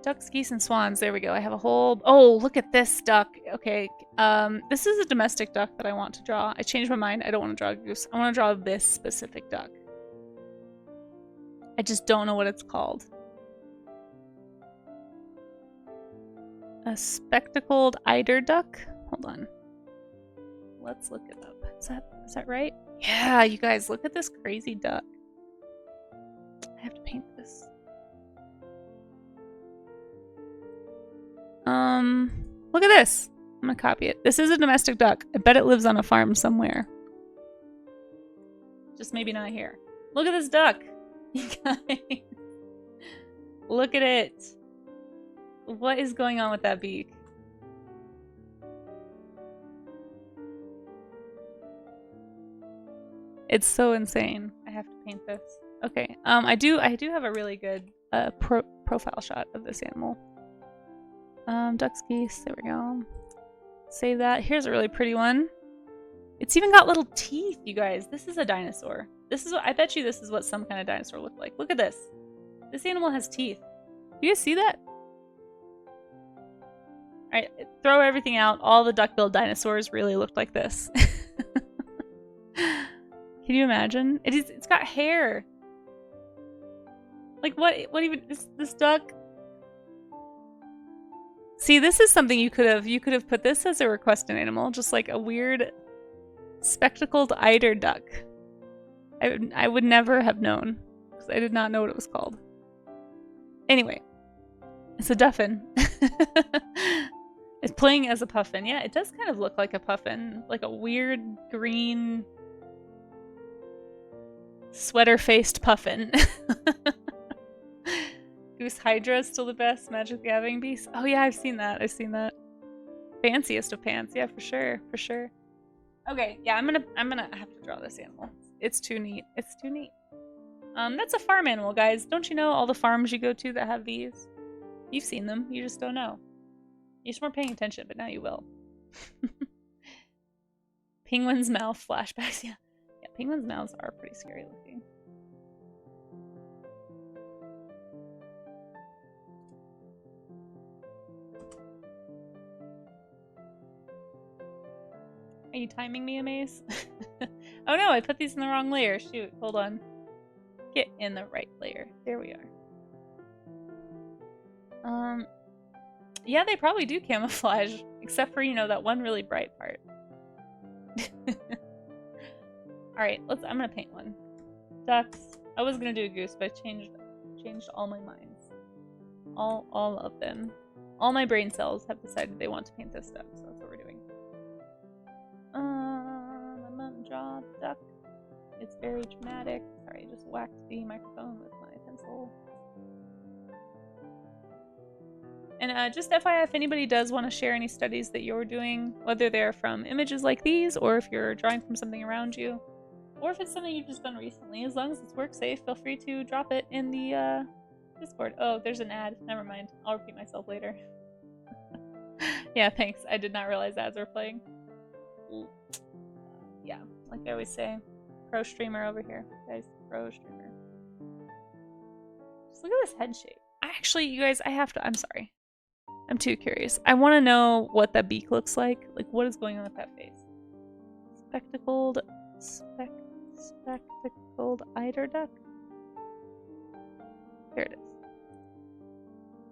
ducks, geese, and swans. There we go. I have a whole... Oh, look at this duck. Okay. This is a domestic duck that I want to draw. I changed my mind. I don't want to draw a goose. I want to draw this specific duck. I just don't know what it's called. A spectacled eider duck? Hold on. Let's look it up. Is that right? Yeah, you guys, look at this crazy duck. I have to paint this. Look at this. I'm gonna copy it. This is a domestic duck. I bet it lives on a farm somewhere. Just maybe not here. Look at this duck. You guys. Look at it. What is going on with that beak? It's so insane. I have to paint this. Okay. I do have a really good profile shot of this animal. Ducks, geese. There we go. Save that. Here's a really pretty one. It's even got little teeth, you guys. This is a dinosaur. This is what I bet you this is what some kind of dinosaur looked like. Look at this. This animal has teeth. Do you guys see that? Alright, throw everything out. All the duck-billed dinosaurs really looked like this. Can you imagine? It's got hair. Like what even this duck? See, this is something you could have put this as a requested animal, just like a weird spectacled eider duck. I would never have known because I did not know what it was called. Anyway, it's a duffin. It's playing as a puffin. Yeah, it does kind of look like a puffin, like a weird green sweater-faced puffin. Goose Hydra is still the best. Magic the Gathering Beast. Oh yeah, I've seen that. Fanciest of pants. Yeah, for sure. For sure. Okay, yeah, I'm gonna have to draw this animal. It's too neat. It's too neat. That's a farm animal, guys. Don't you know all the farms you go to that have these? You've seen them. You just don't know. You just weren't paying attention, but now you will. Penguin's mouth flashbacks. Yeah. Yeah, penguins' mouths are pretty scary looking. Are you timing me, Amaze? Oh no, I put these in the wrong layer. Shoot, hold on. Get in the right layer. There we are. Yeah, they probably do camouflage, except for, you know, that one really bright part. Alright, I'm gonna paint one. Ducks. I was gonna do a goose, but I changed all my minds. All of them. All my brain cells have decided they want to paint this duck, so that's what we're doing. I'm gonna draw the duck. It's very dramatic. Sorry, I just whacked the microphone with my pencil. And just FYI, if anybody does want to share any studies that you're doing, whether they're from images like these, or if you're drawing from something around you, or if it's something you've just done recently, as long as it's work safe, feel free to drop it in the Discord. Oh, there's an ad. Never mind. I'll repeat myself later. Yeah, thanks. I did not realize ads were playing. Yeah, like I always say, pro streamer over here, guys. Pro streamer. Just look at this head shape. Actually, you guys, I'm sorry. I'm too curious. I want to know what that beak looks like. Like, what is going on with that face? Spectacled eider duck? Here it is.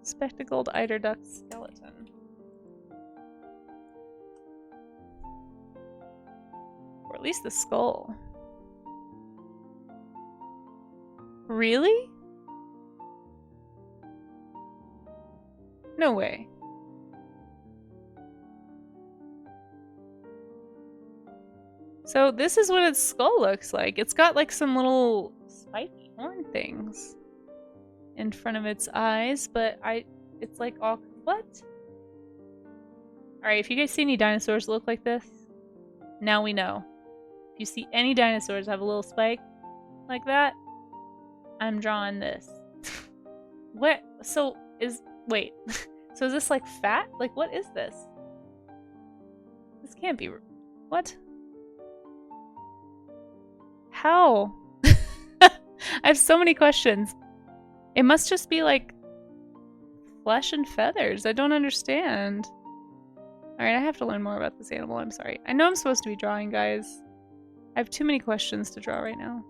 Spectacled eider duck skeleton. Or at least the skull. Really? No way. So this is what its skull looks like. It's got like some little spiky horn things in front of its eyes, but it's like all, what? Alright, if you guys see any dinosaurs that look like this, now we know. If you see any dinosaurs have a little spike like that, I'm drawing this. What? Wait. So is this like fat? Like, what is this? This can't be. What? How? I have so many questions. It must just be like flesh and feathers. I don't understand. Alright, I have to learn more about this animal. I'm sorry. I know I'm supposed to be drawing, guys. I have too many questions to draw right now.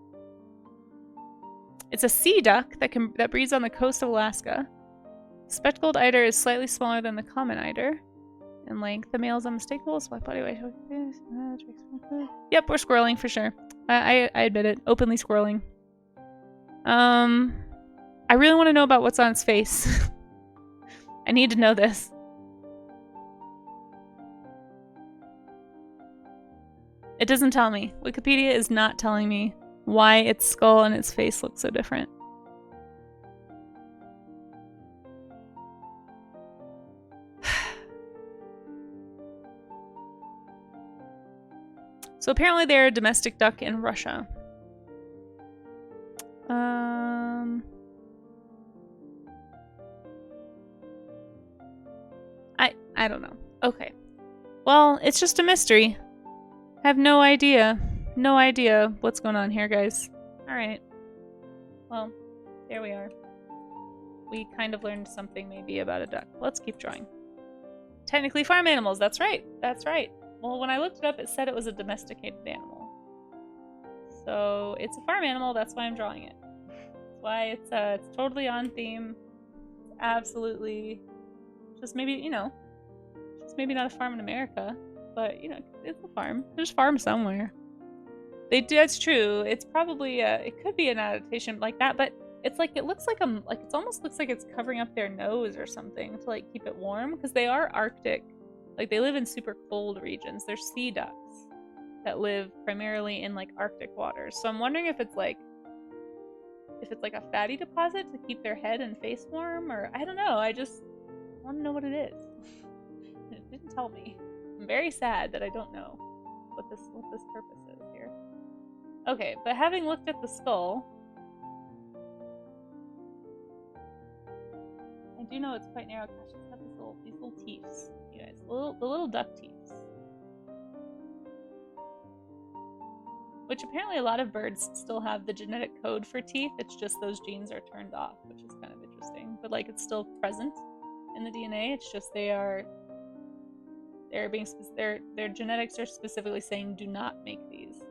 It's a sea duck that breeds on the coast of Alaska. Spectacled eider is slightly smaller than the common eider. in length. The male's unmistakable. Select body weight. Yep, we're squirreling for sure. I admit it. Openly squirreling. I really want to know about what's on its face. I need to know this. It doesn't tell me. Wikipedia is not telling me why its skull and its face look so different. So apparently they're a domestic duck in Russia. I don't know. Okay. Well, it's just a mystery. I have no idea. No idea what's going on here, guys. Alright. Well, here we are. We kind of learned something maybe about a duck. Let's keep drawing. Technically farm animals, that's right. That's right. Well, when I looked it up, it said it was a domesticated animal. So, it's a farm animal, that's why I'm drawing it. That's why it's totally on theme. It's absolutely... Just maybe, you know... Just maybe not a farm in America. But, you know, it's a farm. There's a farm somewhere. They do, that's true. It's probably, it could be an adaptation like that, but it's like, it looks like it almost looks like it's covering up their nose or something to, like, keep it warm, because they are Arctic. Like, they live in super cold regions. They're sea ducks that live primarily in, like, Arctic waters. So I'm wondering if it's like a fatty deposit to keep their head and face warm, or I don't know. I just want to know what it is. It didn't tell me. I'm very sad that I don't know what this purpose is here. Okay, but having looked at the skull, I do know it's quite narrow. Gosh, it's got these little teeths, you guys. The little duck teeths. Which apparently a lot of birds still have the genetic code for teeth. It's just those genes are turned off, which is kind of interesting. But like, it's still present in the DNA. It's just their genetics are specifically saying do not make these.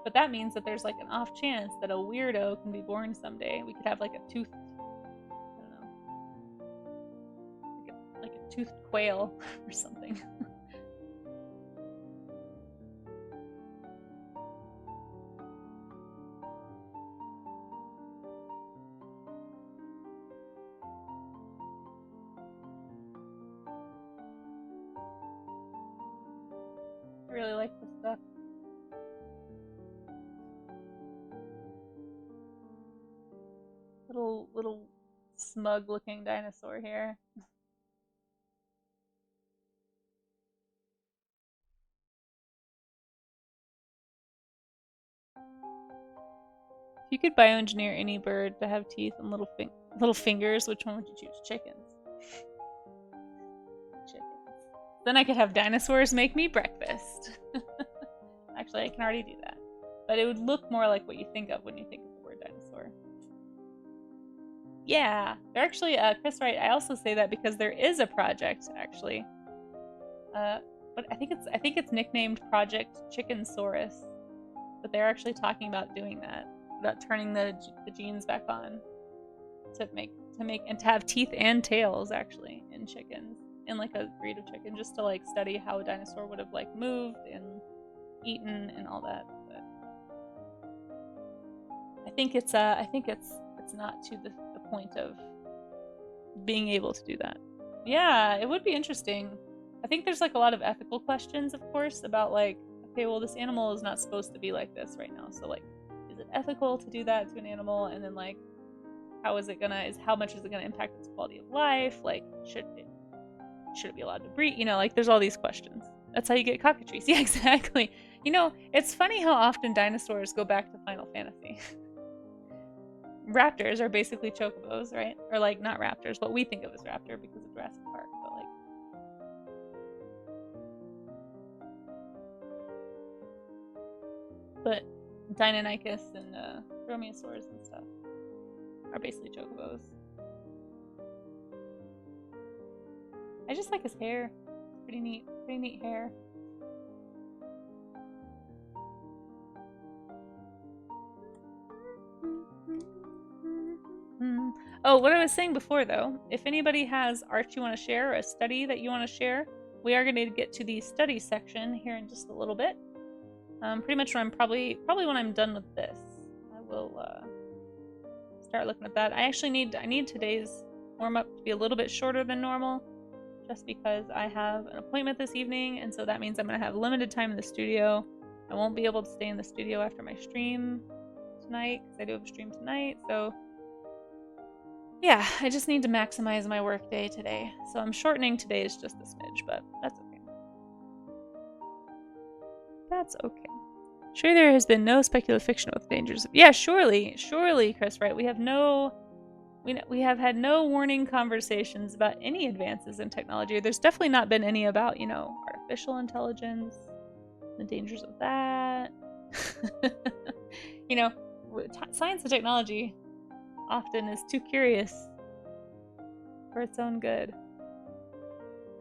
But that means that there's like an off chance that a weirdo can be born someday. We could have like a toothed, I don't know, like a toothed quail or something. I really like this stuff. Little smug looking dinosaur here. If you could bioengineer any bird to have teeth and little fingers, which one would you choose? Chickens. Chickens. Then I could have dinosaurs make me breakfast. Actually, I can already do that. But it would look more like what you think of when you think of the word dinosaur. Yeah, they're actually, Chris Wright, I also say that because there is a project, actually. But I think it's nicknamed Project Chickensaurus. But they're actually talking about doing that. About turning the genes back on. To make, and to have teeth and tails, actually, in chickens. In, like, a breed of chicken, just to, like, study how a dinosaur would have, like, moved and eaten and all that. But I think it's not to the point of being able to do that. Yeah, it would be interesting. I think there's like a lot of ethical questions, of course, about like, okay, well, this animal is not supposed to be like this right now. So like, is it ethical to do that to an animal? And then like, how much is it gonna impact its quality of life? Like, should it be allowed to breed? You know, like there's all these questions. That's how you get cockatrices. Yeah, exactly. You know, it's funny how often dinosaurs go back to Final Fantasy. Raptors are basically chocobos, right? Or like, not raptors, what we think of as raptor because of Jurassic Park, but Deinonychus and Dromaeosaurs and stuff are basically chocobos. I just like his hair. It's pretty neat hair. Oh, what I was saying before though, if anybody has art you want to share or a study that you want to share, we are going to get to the study section here in just a little bit. Pretty much when I'm probably when I'm done with this, I will start looking at that. I actually need today's warm-up to be a little bit shorter than normal, just because I have an appointment this evening, and so that means I'm going to have limited time in the studio. I won't be able to stay in the studio after my stream tonight, because I do have a stream tonight, so yeah, I just need to maximize my work day today. So I'm shortening today's just a smidge, but that's okay. That's okay. Sure, there has been no speculative fiction about the dangers of— yeah, surely, Chris, right? We have had no warning conversations about any advances in technology. There's definitely not been any about, you know, artificial intelligence, the dangers of that. You know, science and technology often is too curious for its own good.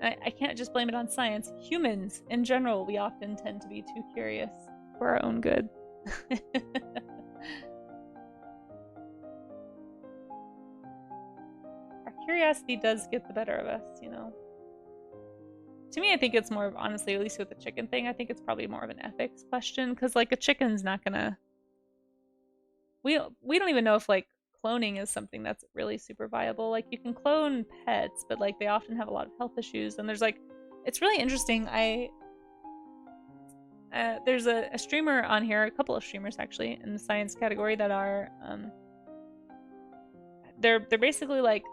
I can't just blame it on science. Humans, in general, we often tend to be too curious for our own good. Our curiosity does get the better of us, you know. To me, I think it's more of, honestly, at least with the chicken thing, I think it's probably more of an ethics question, because, like, a chicken's not gonna... We don't even know if, like, cloning is something that's really super viable. Like, you can clone pets, but, like, they often have a lot of health issues, and there's, like... It's really interesting. There's a streamer on here, a couple of streamers, actually, in the science category that are, they're basically, like,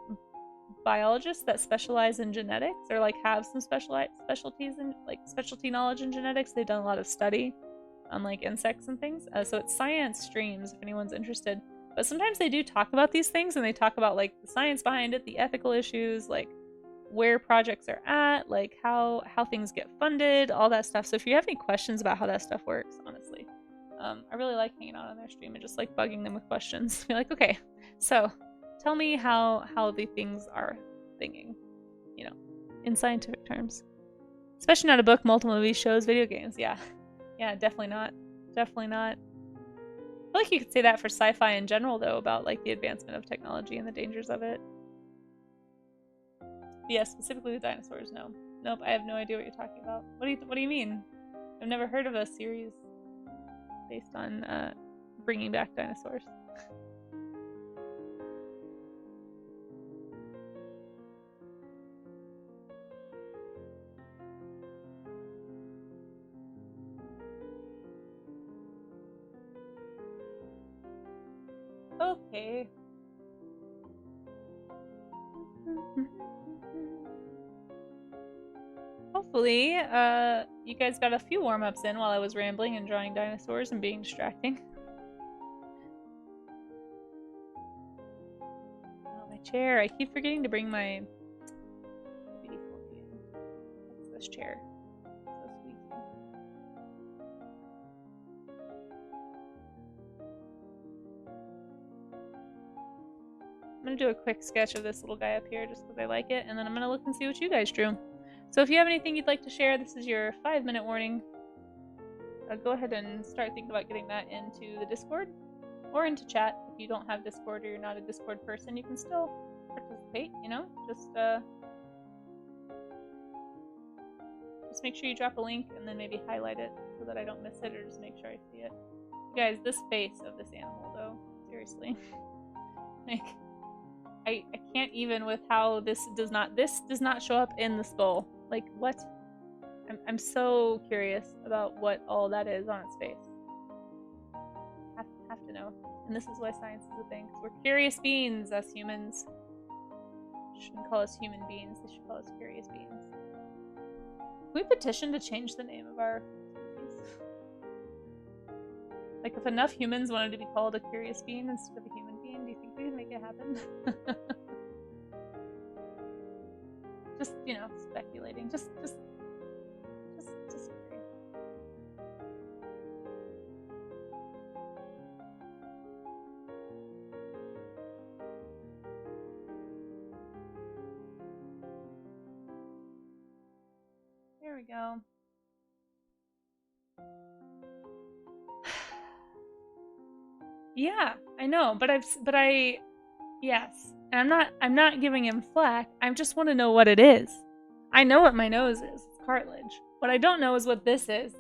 biologists that specialize in genetics, or like have some specialties in, like, specialty knowledge in genetics. They've done a lot of study on, like, insects and things, so it's science streams if anyone's interested. But sometimes they do talk about these things, and they talk about, like, the science behind it, the ethical issues, like where projects are at, like how things get funded, all that stuff. So if you have any questions about how that stuff works, honestly, I really like hanging out on their stream and just, like, bugging them with questions. Be like, okay, so tell me how the things are thinking, you know, in scientific terms. Especially not a book, multiple movies, shows, video games. Yeah, definitely not. Definitely not. I feel like you could say that for sci-fi in general, though, about, like, the advancement of technology and the dangers of it. But yeah, specifically with dinosaurs, no. Nope, I have no idea what you're talking about. What do you mean? I've never heard of a series based on bringing back dinosaurs. Okay. Hopefully, you guys got a few warm-ups in while I was rambling and drawing dinosaurs and being distracting. Oh, my chair. I keep forgetting to bring my... What's this chair? So sweet. I'm gonna do a quick sketch of this little guy up here just because I like it, and then I'm gonna look and see what you guys drew. So if you have anything you'd like to share, this is your 5-minute warning. Go ahead and start thinking about getting that into the Discord or into chat. If you don't have Discord or you're not a Discord person, you can still participate, you know? Just make sure you drop a link and then maybe highlight it so that I don't miss it, or just make sure I see it. You guys, this face of this animal, though, seriously. Like, I can't even with how this does not show up in the skull. Like, what? I'm so curious about what all that is on its face. Have to know. And this is why science is a thing. 'Cause we're curious beings, us humans. Shouldn't call us human beings. They should call us curious beings. Can we petition to change the name of our species? Like, if enough humans wanted to be called a curious being instead of a human being, do you think we can make it happen? Just, you know, speculating. Just curious. There we go. Yeah, I know, but yes. And I'm not giving him flack. I just want to know what it is. I know what my nose is. It's cartilage. What I don't know is what this is.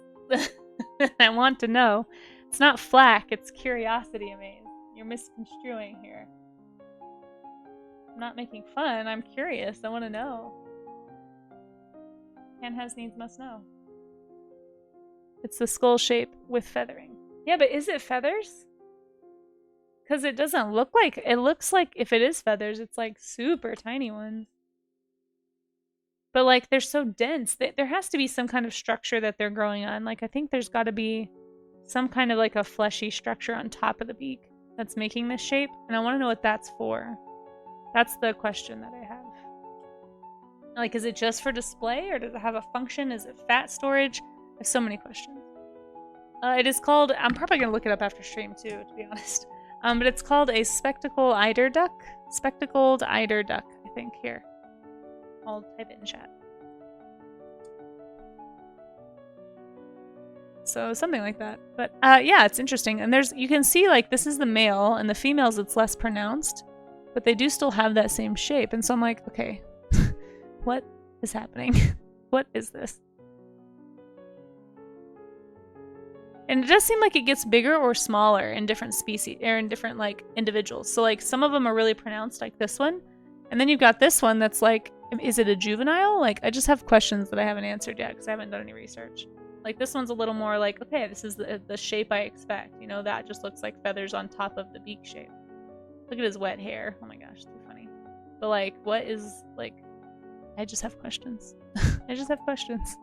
I want to know. It's not flack, it's curiosity amaze. You're misconstruing here. I'm not making fun, I'm curious. I want to know. Can has needs must know. It's the skull shape with feathering. Yeah, but is it feathers? Because it doesn't look like... It looks like if it is feathers, it's like super tiny ones. But like, they're so dense. There has to be some kind of structure that they're growing on. Like, I think there's got to be some kind of like a fleshy structure on top of the beak that's making this shape. And I want to know what that's for. That's the question that I have. Like, is it just for display or does it have a function? Is it fat storage? I have so many questions. It is called, I'm probably going to look it up after stream too, to be honest. But it's called a spectacled eider duck. Spectacled eider duck, I think, here. I'll type it in chat. So something like that. But yeah, it's interesting. And you can see like this is the male and the females it's less pronounced, but they do still have that same shape. And so I'm like, okay, what is happening? What is this? And it does seem like it gets bigger or smaller in different species or in different like individuals. So like some of them are really pronounced like this one. And then you've got this one that's like, is it a juvenile? Like I just have questions that I haven't answered yet because I haven't done any research. Like this one's a little more like, okay, this is the shape I expect. You know, that just looks like feathers on top of the beak shape. Look at his wet hair. Oh my gosh, too funny. But like, what is like, I just have questions. I just have questions.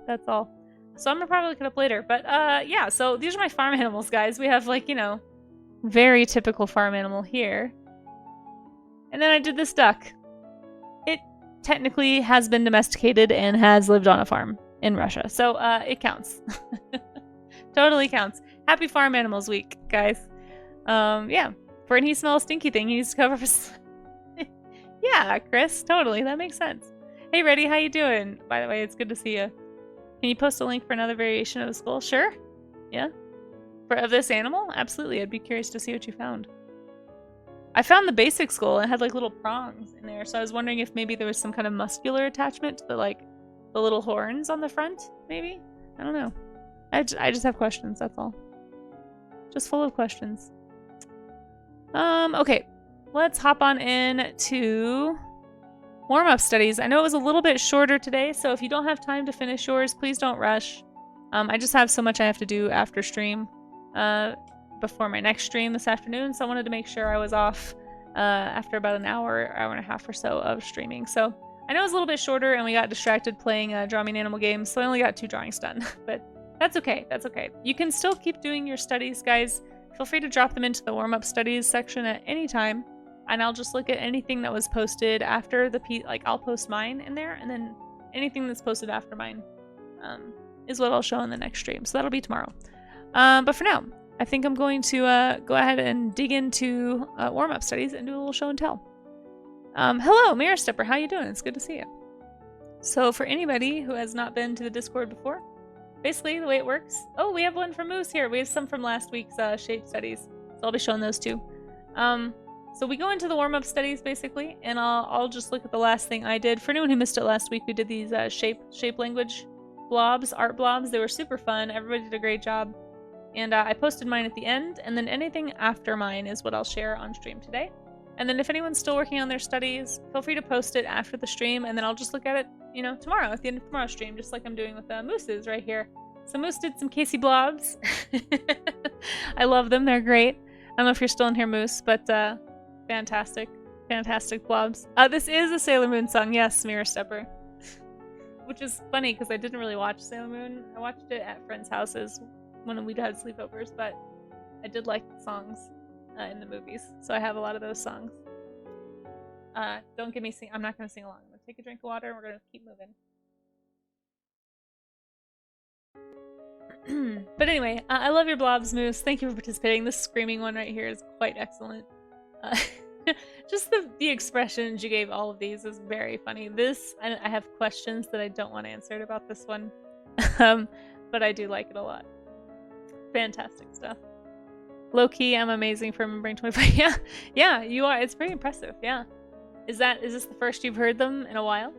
That's all. So I'm gonna probably look it up later. But yeah, so these are my farm animals, guys. We have like, you know, very typical farm animal here. And then I did this duck. It technically has been domesticated and has lived on a farm in Russia. So it counts. Totally counts. Happy Farm Animals Week, guys. Yeah. For when he smells a stinky thing, he needs to cover his... Yeah, Chris, totally. That makes sense. Hey, Reddy, how you doing? By the way, it's good to see you. Can you post a link for another variation of the skull? Sure. Yeah. Of this animal? Absolutely. I'd be curious to see what you found. I found the basic skull and it had like little prongs in there, so I was wondering if maybe there was some kind of muscular attachment to the like the little horns on the front, maybe? I don't know. I just have questions, that's all. Just full of questions. Okay. Let's hop on in to warm-up studies. I know it was a little bit shorter today, so if you don't have time to finish yours, please don't rush. I just have so much I have to do after stream, before my next stream this afternoon, so I wanted to make sure I was off after about an hour and a half or so of streaming. So I know it was a little bit shorter and we got distracted playing Draw Me an Animal games, so I only got 2 drawings done, but that's okay, that's okay. You can still keep doing your studies, guys. Feel free to drop them into the warm-up studies section at any time, and I'll just look at anything that was posted after the like I'll post mine in there, and then anything that's posted after mine is what I'll show in the next stream, so that'll be tomorrow. But for now, I think I'm going to go ahead and dig into warm-up studies and do a little show and tell. Hello, Mirror Stepper, how you doing? It's good to see you. So for anybody who has not been to the Discord before, basically the way it works... Oh, we have one from Moose here. We have some from last week's shape studies, so I'll be showing those too. So we go into the warm-up studies basically, and I'll just look at the last thing I did. For anyone who missed it last week, we did these shape language blobs, art blobs. They were super fun. Everybody did a great job. And I posted mine at the end, and then anything after mine is what I'll share on stream today. And then if anyone's still working on their studies, feel free to post it after the stream, and then I'll just look at it, you know, tomorrow, at the end of tomorrow's stream, just like I'm doing with Moose's right here. So Moose did some Casey blobs. I love them, they're great. I don't know if you're still in here, Moose, but fantastic, fantastic blobs. This is a Sailor Moon song, yes, Mirror Stepper. Which is funny, because I didn't really watch Sailor Moon. I watched it at friends' houses when we'd had sleepovers, but I did like the songs in the movies, so I have a lot of those songs. Don't get me sing. I'm not going to sing along. I'm going to take a drink of water and we're going to keep moving. But anyway, I love your blobs, Moose. Thank you for participating. This screaming one right here is quite excellent. Just the expressions you gave all of these is very funny. I have questions that I don't want answered about this one, but I do like it a lot. Fantastic stuff. Low-key, I'm amazing for remembering 25. Yeah, you are. It's pretty impressive, yeah. Is this the first you've heard them in a while?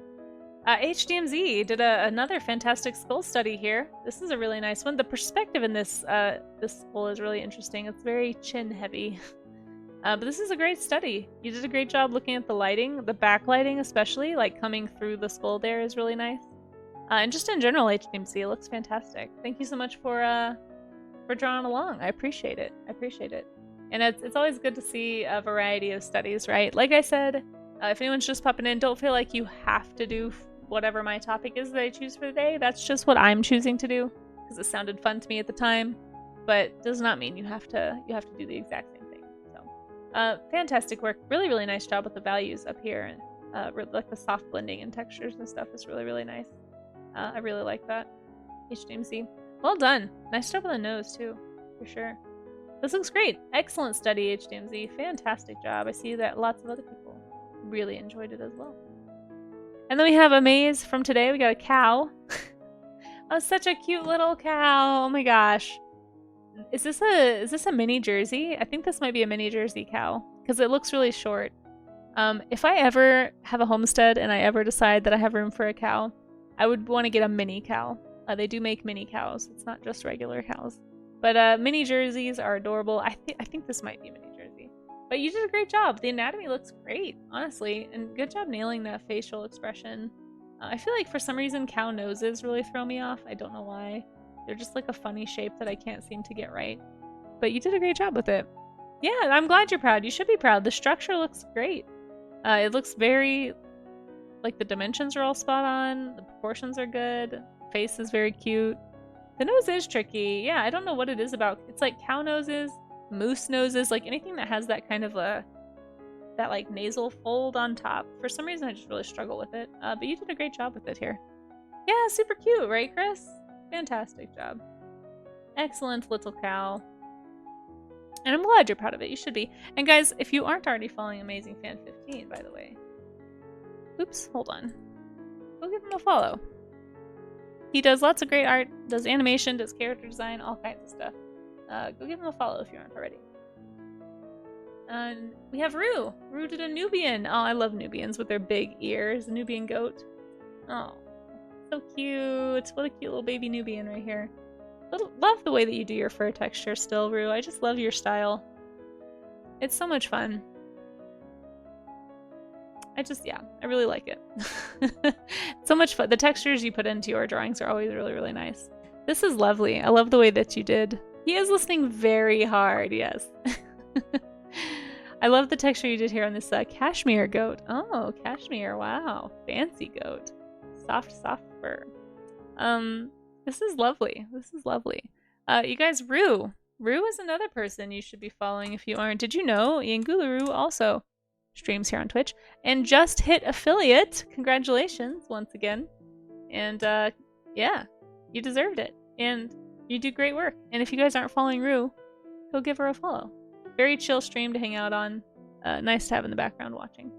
HDMZ did another fantastic skull study here. This is a really nice one. The perspective in this this skull is really interesting. It's very chin heavy. But this is a great study. You did a great job looking at the lighting. The backlighting especially, like coming through the skull there, is really nice. And just in general, HDMC, it looks fantastic. Thank you so much for drawing along. I appreciate it. I appreciate it. And it's always good to see a variety of studies, right? Like I said, if anyone's just popping in, don't feel like you have to do whatever my topic is that I choose for the day. That's just what I'm choosing to do because it sounded fun to me at the time, but does not mean you have to do the exact same thing. So, fantastic work. Really, really nice job with the values up here. Like the soft blending and textures and stuff is really, really nice. I really like that. HDMC. Well done. Nice job on the nose too, for sure. This looks great. Excellent study, HDMZ. Fantastic job. I see that lots of other people really enjoyed it as well. And then we have a maze from today. We got a cow. Oh, such a cute little cow. Oh my gosh. Is this a mini Jersey? I think this might be a mini Jersey cow because it looks really short. If I ever have a homestead and I ever decide that I have room for a cow, I would want to get a mini cow. They do make mini cows. It's not just regular cows. But mini Jerseys are adorable. I think this might be a mini Jersey. But you did a great job. The anatomy looks great, honestly. And good job nailing that facial expression. I feel like for some reason cow noses really throw me off. I don't know why. They're just like a funny shape that I can't seem to get right. But you did a great job with it. Yeah, I'm glad you're proud. You should be proud. The structure looks great. It looks very... like the dimensions are all spot on. The proportions are good. Face is very cute. The nose is tricky. Yeah, I don't know what it is about. It's like cow noses, moose noses, like anything that has that kind of that like nasal fold on top. For some reason, I just really struggle with it. But you did a great job with it here. Yeah, super cute, right, Chris? Fantastic job. Excellent little cow. And I'm glad you're proud of it. You should be. And guys, if you aren't already following Amazing Fan 15, by the way. Oops, hold on. Go give him a follow. He does lots of great art, does animation, does character design, all kinds of stuff. Go give him a follow if you aren't already. And we have Rue. Rue did a Nubian. Oh, I love Nubians with their big ears. A Nubian goat. Oh, so cute. What a cute little baby Nubian right here. Love the way that you do your fur texture still, Rue. I just love your style. It's so much fun. Yeah, I really like it. So much fun. The textures you put into your drawings are always really, really nice. This is lovely. I love the way that you did. He is listening very hard, yes. I love the texture you did here on this cashmere goat. Oh, cashmere, wow. Fancy goat. Soft, soft fur. This is lovely. This is lovely. You guys, Rue. Rue is another person you should be following if you aren't. Did you know Yangularu also streams here on Twitch and just hit affiliate? Congratulations once again. And yeah, you deserved it. And you do great work. And if you guys aren't following Rue, go give her a follow. Very chill stream to hang out on. Nice to have in the background watching.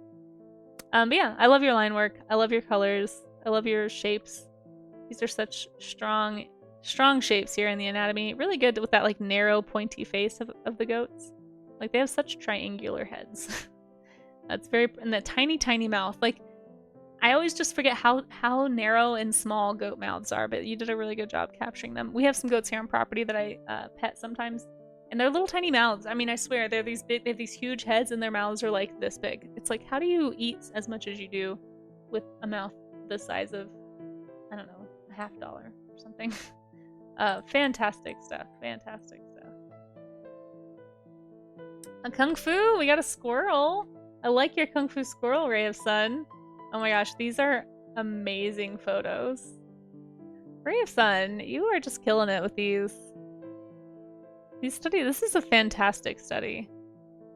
But yeah, I love your line work. I love your colors. I love your shapes. These are such strong shapes here in the anatomy. Really good with that like narrow pointy face of the goats. Like they have such triangular heads. That's very, and the tiny mouth. Like I always just forget how narrow and small goat mouths are, but you did a really good job capturing them. We have some goats here on property that I pet sometimes, and they're little tiny mouths. I mean, I swear, they have these huge heads and their mouths are like this big. It's like, how do you eat as much as you do with a mouth the size of, I don't know, $50 or something? Fantastic stuff. Fantastic stuff. A Kung Fu, we got a squirrel. I like your Kung Fu squirrel, Ray of Sun. Oh my gosh, these are amazing photos. Ray of Sun, you are just killing it with these studies. This is a fantastic study.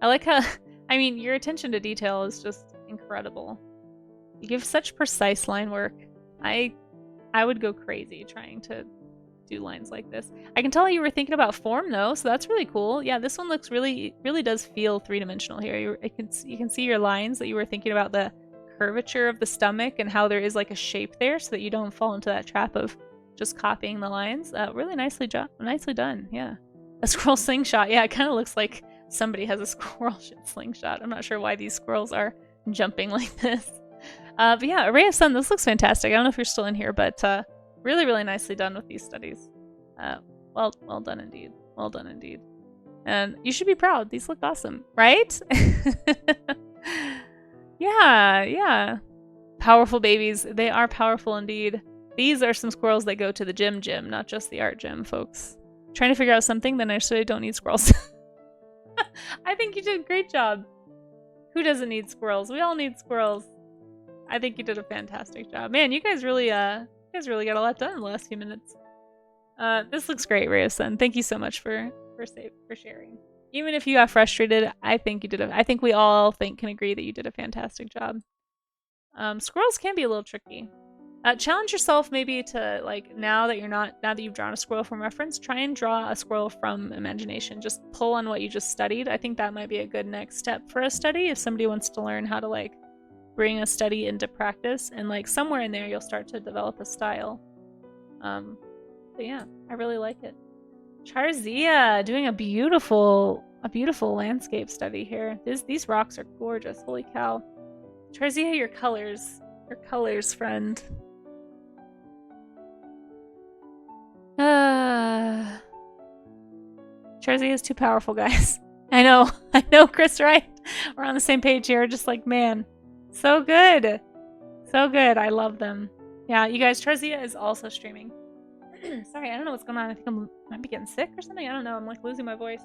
I like how, I mean, your attention to detail is just incredible. You give such precise line work. I would go crazy trying to do lines like this. I can tell you were thinking about form though, so that's really cool. Yeah, this one looks really does feel three-dimensional here. You can see your lines that you were thinking about the curvature of the stomach and how there is like a shape there so that you don't fall into that trap of just copying the lines. Really nicely done. Yeah. A squirrel slingshot. Yeah, it kind of looks like somebody has a squirrel slingshot. I'm not sure why these squirrels are jumping like this. But yeah, Ray of Sun, this looks fantastic. I don't know if you're still in here, but really, really nicely done with these studies. Well done indeed. Well done indeed. And you should be proud. These look awesome, right? Yeah. Powerful babies. They are powerful indeed. These are some squirrels that go to the gym, not just the art gym, folks. Trying to figure out something, then I actually don't need squirrels. I think you did a great job. Who doesn't need squirrels? We all need squirrels. I think you did a fantastic job. Man, you guys really got a lot done in the last few minutes. This looks great, Ray of Sun. Thank you so much for sharing. Even if you got frustrated, I think we all can agree that you did a fantastic job. Squirrels can be a little tricky. Challenge yourself maybe to, like, now that you've drawn a squirrel from reference, try and draw a squirrel from imagination. Just pull on what you just studied. I think that might be a good next step for a study if somebody wants to learn how to, like, bring a study into practice, and, like, somewhere in there you'll start to develop a style. But yeah, I really like it. Charzia doing a beautiful landscape study here. These rocks are gorgeous. Holy cow. Charzia, your colors, friend. Charzia is too powerful, guys. I know, Chris, right? We're on the same page here. Just like, man, so good. So good. I love them. Yeah, you guys, Charzia is also streaming. Sorry, I don't know what's going on. I think I might be getting sick or something. I don't know. I'm like losing my voice.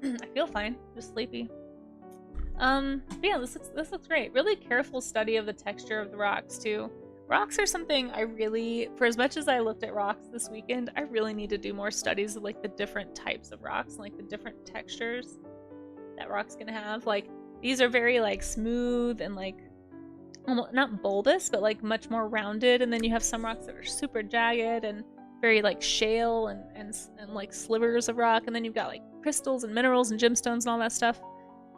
I feel fine. Just sleepy. But yeah, this looks great. Really careful study of the texture of the rocks too. Rocks are something I really, for as much as I looked at rocks this weekend, I really need to do more studies of like the different types of rocks and like the different textures that rocks can have. Like these are very like smooth and like almost not bulbous, but like much more rounded. And then you have some rocks that are super jagged and very like shale and like slivers of rock. And then you've got like crystals and minerals and gemstones and all that stuff.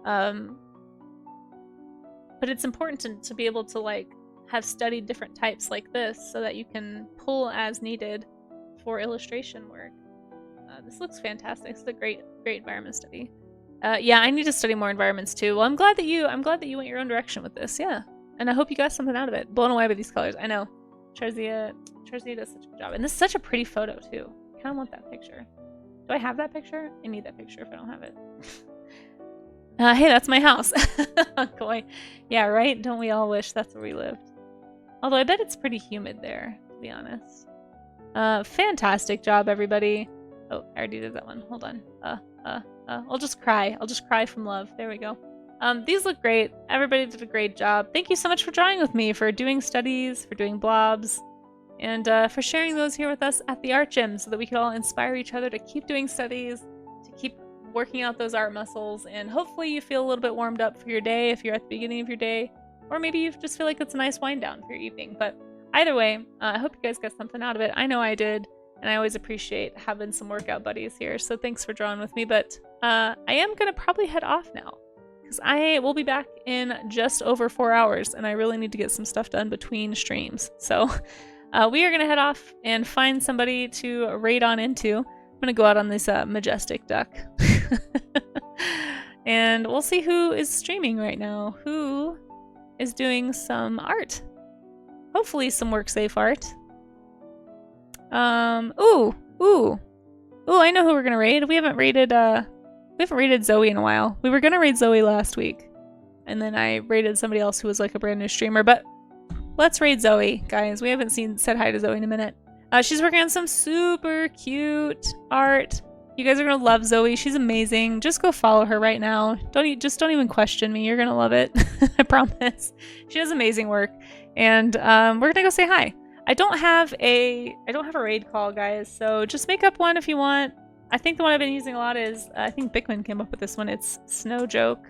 But it's important to be able to like have studied different types like this so that you can pull as needed for illustration work. This looks fantastic. It's a great environment study. Yeah, I need to study more environments too. Well, I'm glad that you went your own direction with this. Yeah, and I hope you got something out of it. Blown away by these colors. I know. Charzia does such a good job, and this is such a pretty photo too. I kind of want that picture. Do I have that picture? I need that picture if I don't have it. Hey, that's my house. Coy. Yeah, right? Don't we all wish that's where we lived? Although I bet it's pretty humid there, to be honest. Fantastic job, everybody. Oh, I already did that one. Hold on. I'll just cry. I'll just cry from love. There we go. These look great. Everybody did a great job. Thank you so much for drawing with me, for doing studies, for doing blobs, and for sharing those here with us at the art gym so that we could all inspire each other to keep doing studies, to keep working out those art muscles, and hopefully you feel a little bit warmed up for your day if you're at the beginning of your day, or maybe you just feel like it's a nice wind down for your evening. But either way, I hope you guys got something out of it. I know I did, and I always appreciate having some workout buddies here, so thanks for drawing with me. But I am going to probably head off now, because I will be back in just over 4 hours, and I really need to get some stuff done between streams. So we are going to head off and find somebody to raid on into. I'm going to go out on this majestic duck. And we'll see who is streaming right now. Who is doing some art. Hopefully some work safe art. Ooh, I know who we're gonna raid. We haven't raided Zoe in a while. We were gonna raid Zoe last week, and then I raided somebody else who was like a brand new streamer, but let's raid Zoe, guys. We haven't said hi to Zoe in a minute. She's working on some super cute art. You guys are gonna love Zoe. She's amazing. Just go follow her right now. Don't even question me. You're gonna love it. I promise. She does amazing work, and we're gonna go say hi. I don't have a raid call, guys. So just make up one if you want. I think the one I've been using a lot is I think Bickman came up with this one. It's Snow Joke.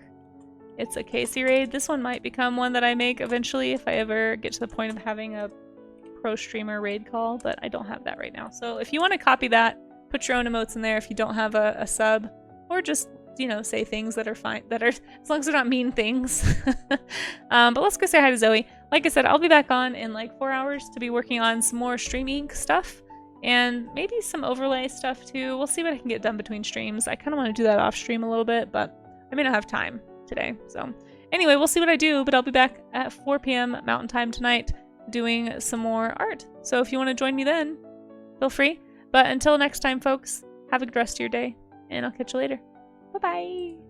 It's a Casey raid. This one might become one that I make eventually if I ever get to the point of having a pro streamer raid call, but I don't have that right now. So if you want to copy that, put your own emotes in there if you don't have a sub, or just, you know, say things that are fine, that are, as long as they're not mean things. But let's go say hi to Zoe. Like I said, I'll be back on in like 4 hours to be working on some more Stream Inc. stuff, and maybe some overlay stuff too. We'll see what I can get done between streams. I kind of want to do that off stream a little bit, but I may not have time. today. So anyway, we'll see what I do, but I'll be back at 4 p.m. Mountain Time tonight doing some more art. So if you want to join me then, feel free. But until next time, folks, have a good rest of your day, and I'll catch you later. Bye-bye!